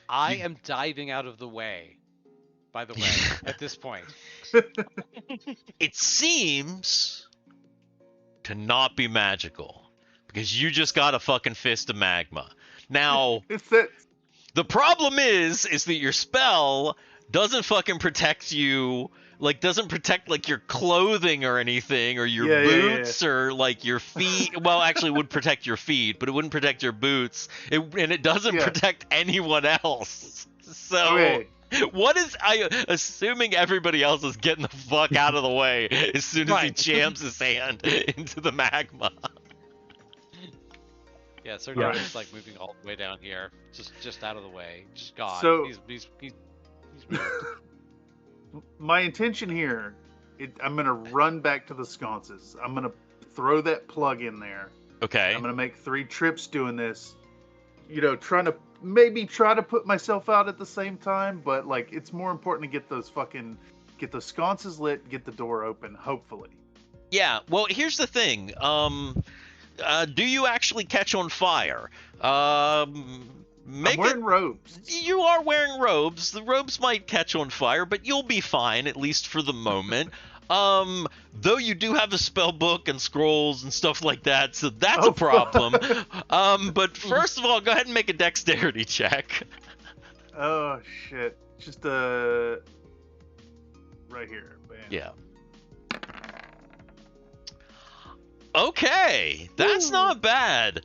I am diving out of the way, by the way, at this point. It seems to not be magical, because you just got a fucking fist of magma. Now, It's that. the problem is that your spell doesn't fucking protect you, like doesn't protect like your clothing or anything, or your boots or like your feet. Well, actually it would protect your feet, but it wouldn't protect your boots. And it doesn't protect anyone else. So what is, assuming everybody else is getting the fuck out of the way as soon as he jams his hand into the magma. Yeah, Sergio's just like moving all the way down here, just out of the way, just gone. So- he's moved. My intention here, I'm going to run back to the sconces. I'm going to throw that plug in there. Okay. I'm going to make 3 trips doing this. You know, try to put myself out at the same time, but like it's more important to get the sconces lit, get the door open, hopefully. Yeah, well, here's the thing. Do you actually catch on fire? I'm wearing robes. You are wearing robes. The robes might catch on fire, but you'll be fine, at least for the moment. Though you do have a spell book and scrolls and stuff like that, so that's a problem. But first of all, go ahead and make a dexterity check. Oh shit! Just right here. Bam. Yeah. Okay, that's not bad.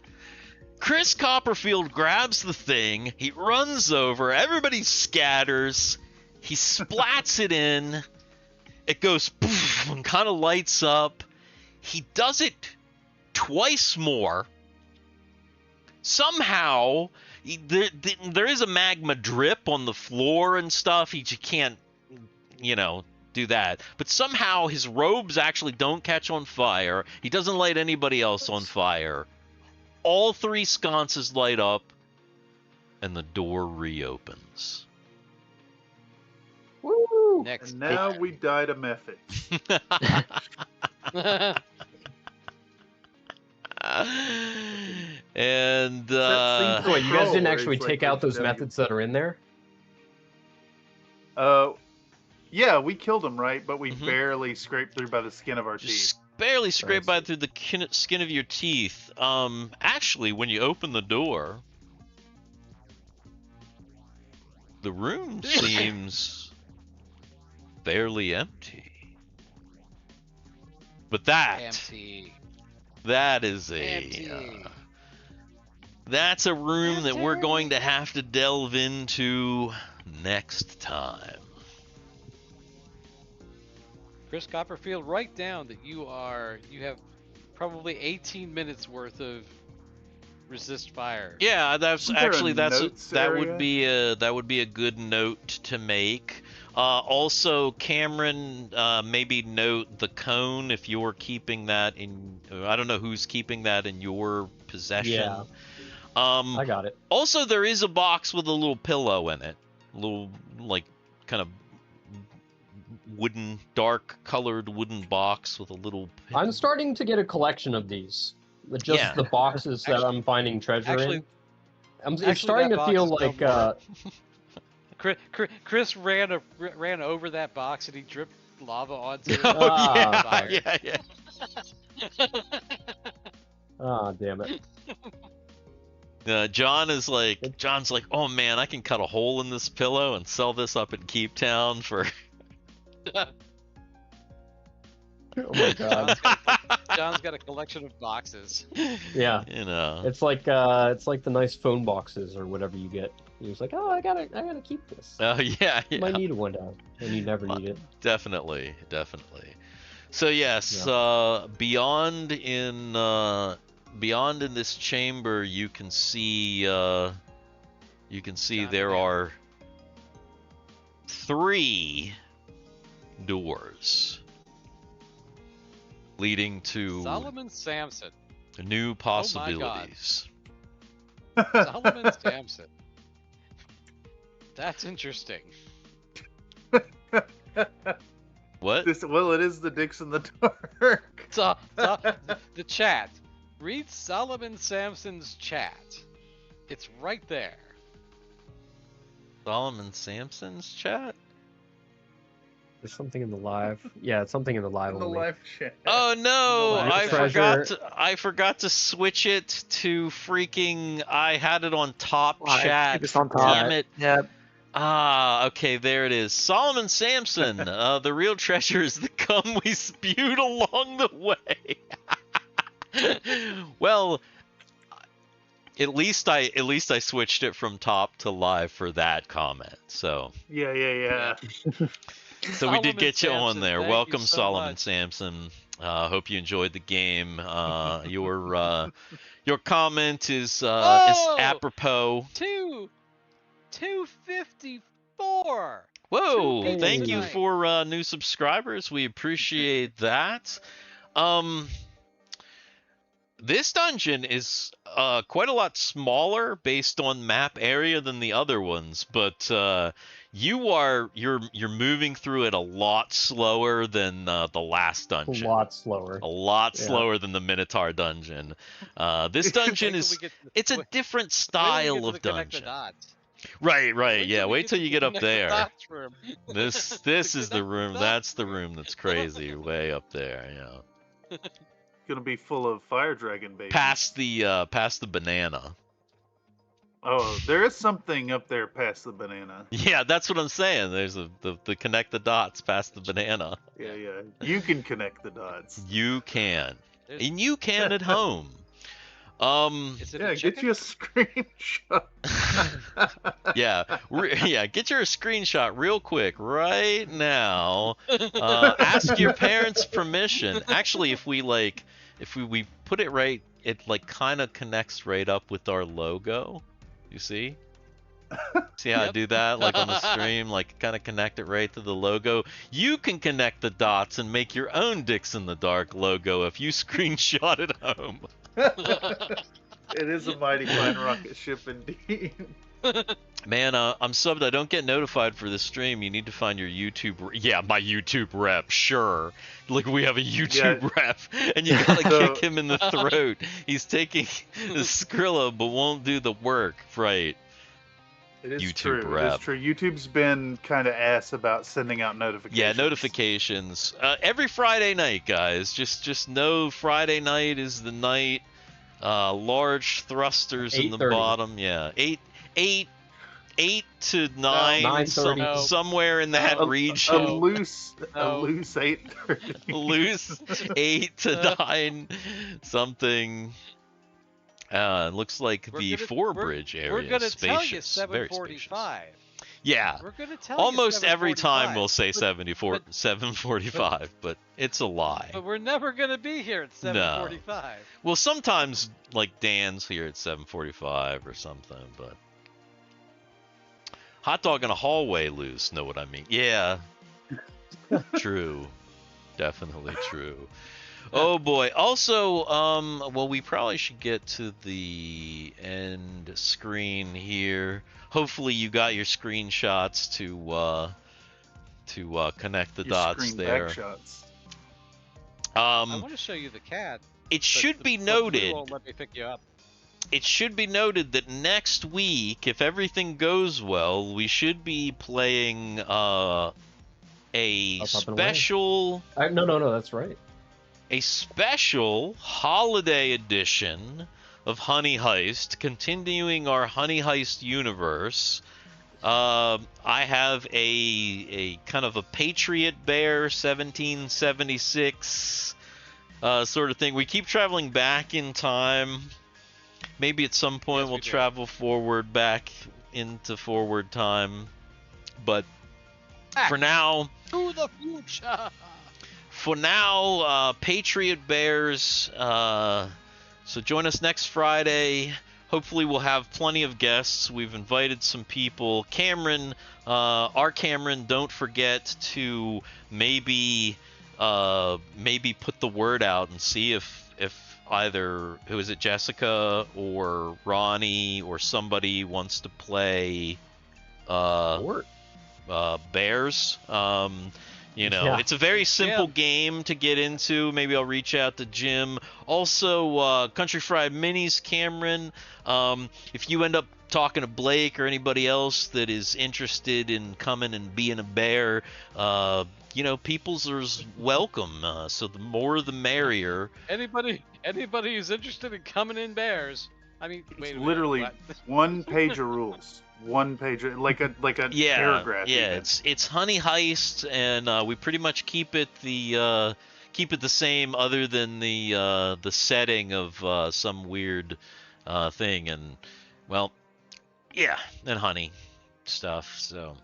Chris Copperfield grabs the thing, he runs over, everybody scatters, he splats it in, it goes poof and kind of lights up. He does it twice more. Somehow, there is a magma drip on the floor and stuff. He just can't, do that. But somehow his robes actually don't catch on fire. He doesn't light anybody else on fire. All 3 sconces light up, and the door reopens. Woo! Next. And now we died a method. And Wait, you guys didn't actually It's like take out those HW. methods that are in there? Yeah, we killed him, right? But we Mhm. barely scraped through by the skin of our teeth. just barely scrape Nice. by through the skin of your teeth. Actually, when you open the door, the room seems barely empty. But that Empty. that is Empty. that's a room that we're going to have to delve into next time. Chris Copperfield, write down that you have probably 18 minutes worth of resist fire. Yeah, that's Isn't there a actually notes that area? would be a good note to make. Also, Cameron, maybe note the cone if you're keeping that in. I don't know who's keeping that in your possession. Yeah. I got it. Also, there is a box with a little pillow in it, a little like kind of dark colored wooden box with a little. I'm starting to get a collection of these. Just the boxes that I'm finding treasure in. It's starting to feel like. Chris ran over that box and he dripped lava onto it. Oh, yeah, Fire. yeah. Ah, damn it. John's like, oh man, I can cut a hole in this pillow and sell this up in Keep Town for. Oh my god. John's got a collection of boxes. Yeah. You know. It's like the nice phone boxes or whatever you get. You're just like, oh, I gotta keep this. Oh yeah. Might need it one day, and you never need it. Definitely. So yes, beyond in this chamber, you can see there are 3 doors leading to Solomon Samson. new possibilities. Solomon Samson. That's interesting. What? Well, it is the dicks in the dark. The chat. Read Solomon Samson's chat. It's right there. Solomon Samson's chat? There's something in the live. Yeah, it's something in the live In the only. live chat. Oh no! Live I forgot to switch it to freaking. I had it on top chat. It's on top. Damn it! Yeah. Ah, okay, there it is. Solomon Samson. The real treasure is the cum we spewed along the way. Well, at least I switched it from top to live for that comment. So Yeah. so we did Solomon get you on Samson, there. thank Welcome, you so Solomon much. Samson. Hope you enjoyed the game. Your comment is apropos. 254. Whoa! Two Thank people you tonight. for new subscribers. We appreciate that. This dungeon is quite a lot smaller based on map area than the other ones, but you're moving through it a lot slower than the last A dungeon. lot slower. A lot Yeah. slower than the Minotaur dungeon. This dungeon is it's a different style of dungeon. Right. Yeah, wait till you get up there. This is the room. That's the room that's crazy way up there, yeah. Gonna be full of fire dragon babies. Past the banana. Oh, there is something up there past the banana. Yeah, that's what I'm saying. There's the connect the dots past the banana. Yeah. You can connect the dots. You can. And you can at home. Is it Yeah, a get chicken? you a screenshot. Yeah, get your screenshot real quick right now. Ask your parents' permission. Actually, if we put it right, it like kind of connects right up with our logo. You see? See how I do that, like on the stream, like kind of connect it right to the logo. You can connect the dots and make your own Dicks in the Dark logo if you screenshot it home. It is a mighty fine rocket ship indeed. Man, I'm subbed. I don't get notified for this stream. You need to find your YouTube. Yeah, my YouTube rep. Sure. Look, we have a YouTube rep, and you gotta kick him in the throat. He's taking the Skrilla, but won't do the work. Right. It is YouTube true. rep. It is true. YouTube's been kind of ass about sending out notifications. Yeah, notifications. Every Friday night, guys. Just know Friday night is the night. Large thrusters in the 8:30. bottom. Yeah, 8 8 to 9, 9:30. somewhere in that region. A loose 8:30. Loose 8 to 9, something. Looks like the Forebridge area. We're gonna is tell you spacious, very spacious. 7:45. Yeah. We're gonna tell Almost you every time 7:45, we'll say but 7:45, but it's a lie. But we're never gonna be here at 7:45. Well, sometimes like Dan's here at 7:45 or something, but hot dog in a hallway loose. Know what I mean? Yeah. True. Definitely true. Oh boy. Also, well, we probably should get to the end screen here. Hopefully, you got your screenshots to connect the dots there. Shots. I want to show you the cat. It should be noted. Won't let me pick you up. It should be noted that next week, if everything goes well, we should be playing a special. No, that's right. A special holiday edition of Honey Heist, continuing our Honey Heist universe. I have a kind of a Patriot Bear 1776 sort of thing. We keep traveling back in time. Maybe at some point we'll travel forward back into forward time. But for now, to the future. For now, Patriot Bears. So join us next Friday. Hopefully we'll have plenty of guests. We've invited some people. Cameron, our Cameron, don't forget to maybe put the word out and see if either, who is it, Jessica or Ronnie or somebody wants to play Bears. It's a very simple game to get into. Maybe I'll reach out to Jim. Also, Country Fried Minis, Cameron. If you end up talking to Blake or anybody else that is interested in coming and being a bear, people's are welcome. So the more the merrier. Anybody who's interested in coming in bears. I mean, wait, literally one page of rules. One page, like a paragraph. Yeah, even. it's Honey Heist, and we pretty much keep it the same, other than the setting of some weird thing, and and honey stuff. So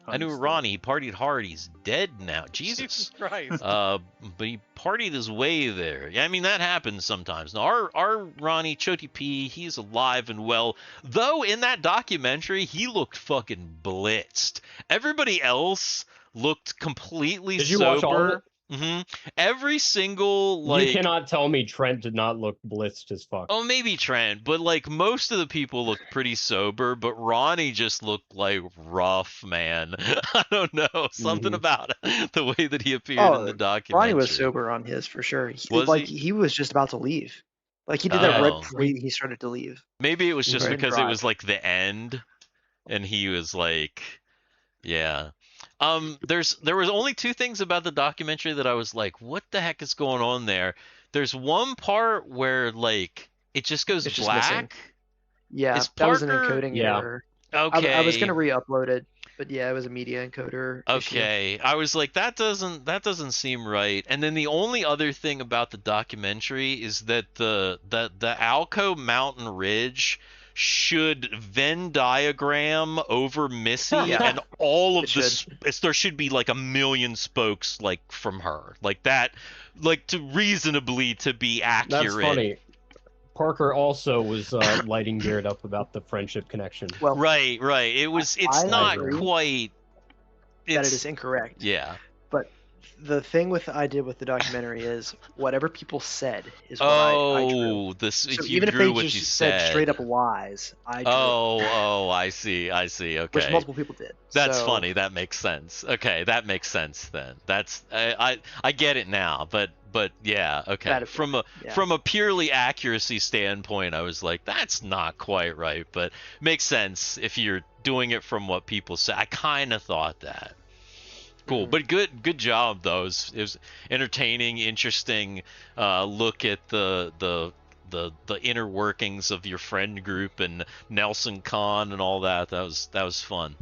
I knew Ronnie, he partied hard. He's dead now. Jesus Christ. But he partied his way there. I mean, that happens sometimes. Now, our Ronnie, Choti P, he's alive and well. Though in that documentary, he looked fucking blitzed. Everybody else looked completely sober. Did you watch all of it? Mm-hmm. Every single, You cannot tell me Trent did not look blitzed as fuck. Oh, maybe Trent, but most of the people looked pretty sober, but Ronnie just looked like rough, man. I don't know, something about the way that he appeared in the documentary. Ronnie was sober on his for sure. He was just about to leave. Like he did that right before he started to leave. Maybe it was just because it was the end, and he was yeah. There was only two things about the documentary that I was like, what the heck is going on there? There's one part where it just goes black. Yeah, that was an encoding error. Okay. I was gonna re-upload it, but yeah, it was a media encoder. Okay. issue. I was like, that doesn't seem right. And then the only other thing about the documentary is that the Alco Mountain Ridge should Venn diagram over Missy, and all of there should be a million spokes from her, that, to reasonably to be accurate. That's funny. Parker also was lighting Garrett up about the friendship connection. Well, right. It's not quite. That it is incorrect. Yeah. But the thing I did with the documentary is whatever people said is what I drew. So even if they just said straight up lies, I drew. I see. Okay. Which multiple people did. That's funny. That makes sense. Okay, that makes sense then. That's I get it now. But yeah, okay. From a purely accuracy standpoint, I was like, that's not quite right, but makes sense if you're doing it from what people say. I kind of thought that. Cool, but good job though. It was entertaining, interesting look at the the inner workings of your friend group and Nelson Khan and all that. That was fun.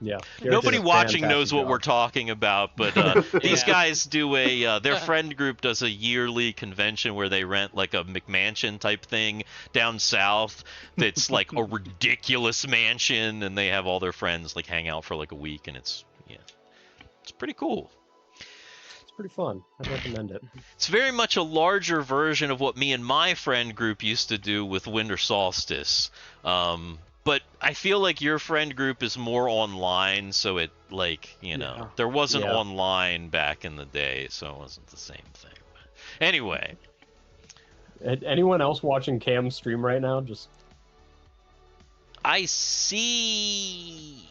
Yeah. Nobody watching knows what we're talking about, but these guys do their friend group does a yearly convention where they rent like a McMansion type thing down south that's like a ridiculous mansion, and they have all their friends like hang out for like a week, and it's pretty cool. It's pretty fun. I'd recommend it. It's very much a larger version of what me and my friend group used to do with Winter Solstice. But I feel like your friend group is more online, so it there wasn't online back in the day, so it wasn't the same thing. But anyway. Anyone else watching Cam stream right now? I see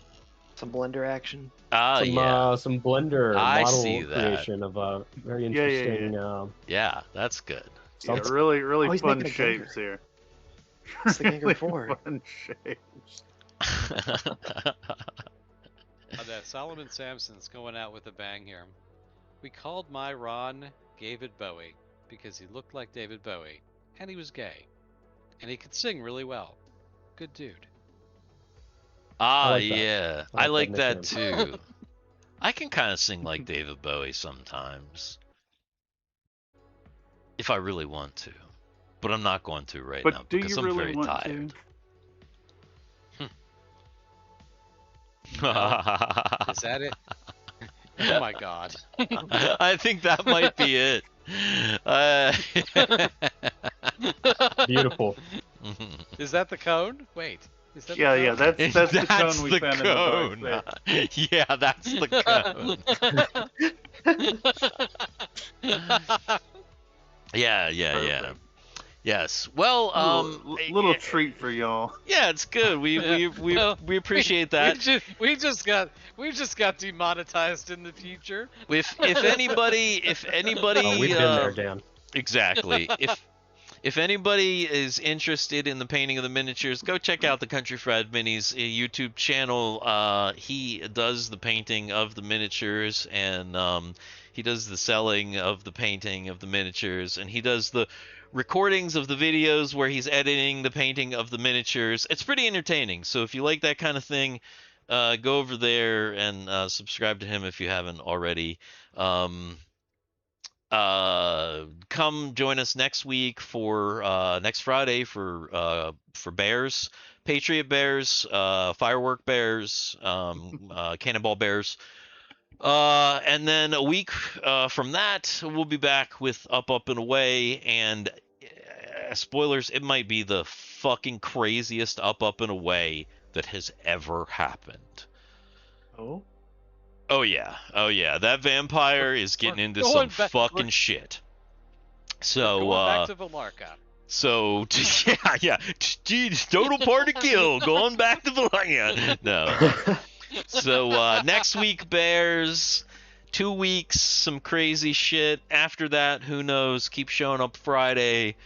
some Blender action. Some Blender model see creation of a very interesting. Yeah, that's good. Yeah, really fun shapes here. It's the Gangrel 4. Fun shapes. That Solomon Sampson's going out with a bang here. We called my Ron David Bowie because he looked like David Bowie, and he was gay, and he could sing really well. Good dude. Yeah, I like that too. I can kind of sing like David Bowie sometimes, if I really want to. But I'm not going to right now because I'm very tired. Is that it? Oh my god. I think that might be it. Beautiful. Is that the cone? Wait. Is that yeah, that's the cone we found cone. in the box. Yeah, that's the cone. Yeah. Yes. Well, little treat for y'all. Yeah, it's good. We appreciate that. We just got demonetized in the future. If anybody, we've been there, Dan. Exactly. If anybody is interested in the painting of the miniatures, go check out the Country Fried Minis YouTube channel. He does the painting of the miniatures, and he does the selling of the painting of the miniatures, and he does the recordings of the videos where he's editing the painting of the miniatures. It's pretty entertaining. So if you like that kind of thing, go over there and subscribe to him if you haven't already. Come join us next week for next Friday for Bears, Patriot Bears, Firework Bears, Cannonball Bears. And then a week from that, we'll be back with Up, and Away. And spoilers, it might be the fucking craziest Up, and Away that has ever happened. Oh yeah. That vampire is getting into some fucking shit. So going back to Valarka. So yeah. Total party kill. Going back to Valarka. No. So next week, Bears. 2 weeks, some crazy shit. After that, who knows? Keep showing up Friday.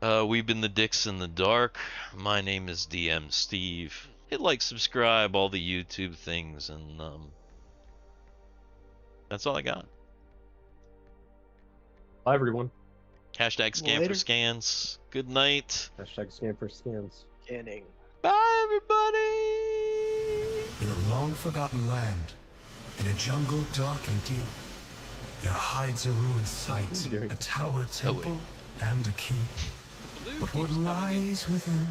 We've been the Dicks in the Dark. My name is DM Steve. Hit like, subscribe, all the YouTube things, and that's all I got. Bye, everyone. Hashtag scan for scans. Good night. Hashtag scan for scans. Scanning. Bye, everybody. In a long-forgotten land, in a jungle dark and deep, there hides a ruined site, a tower temple, and a key. But what lies within,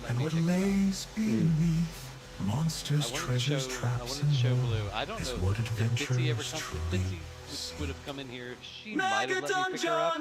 and what lays beneath, monsters, treasures, traps, and more, is what adventurers truly seek. would have come in here. She might have let me pick her up.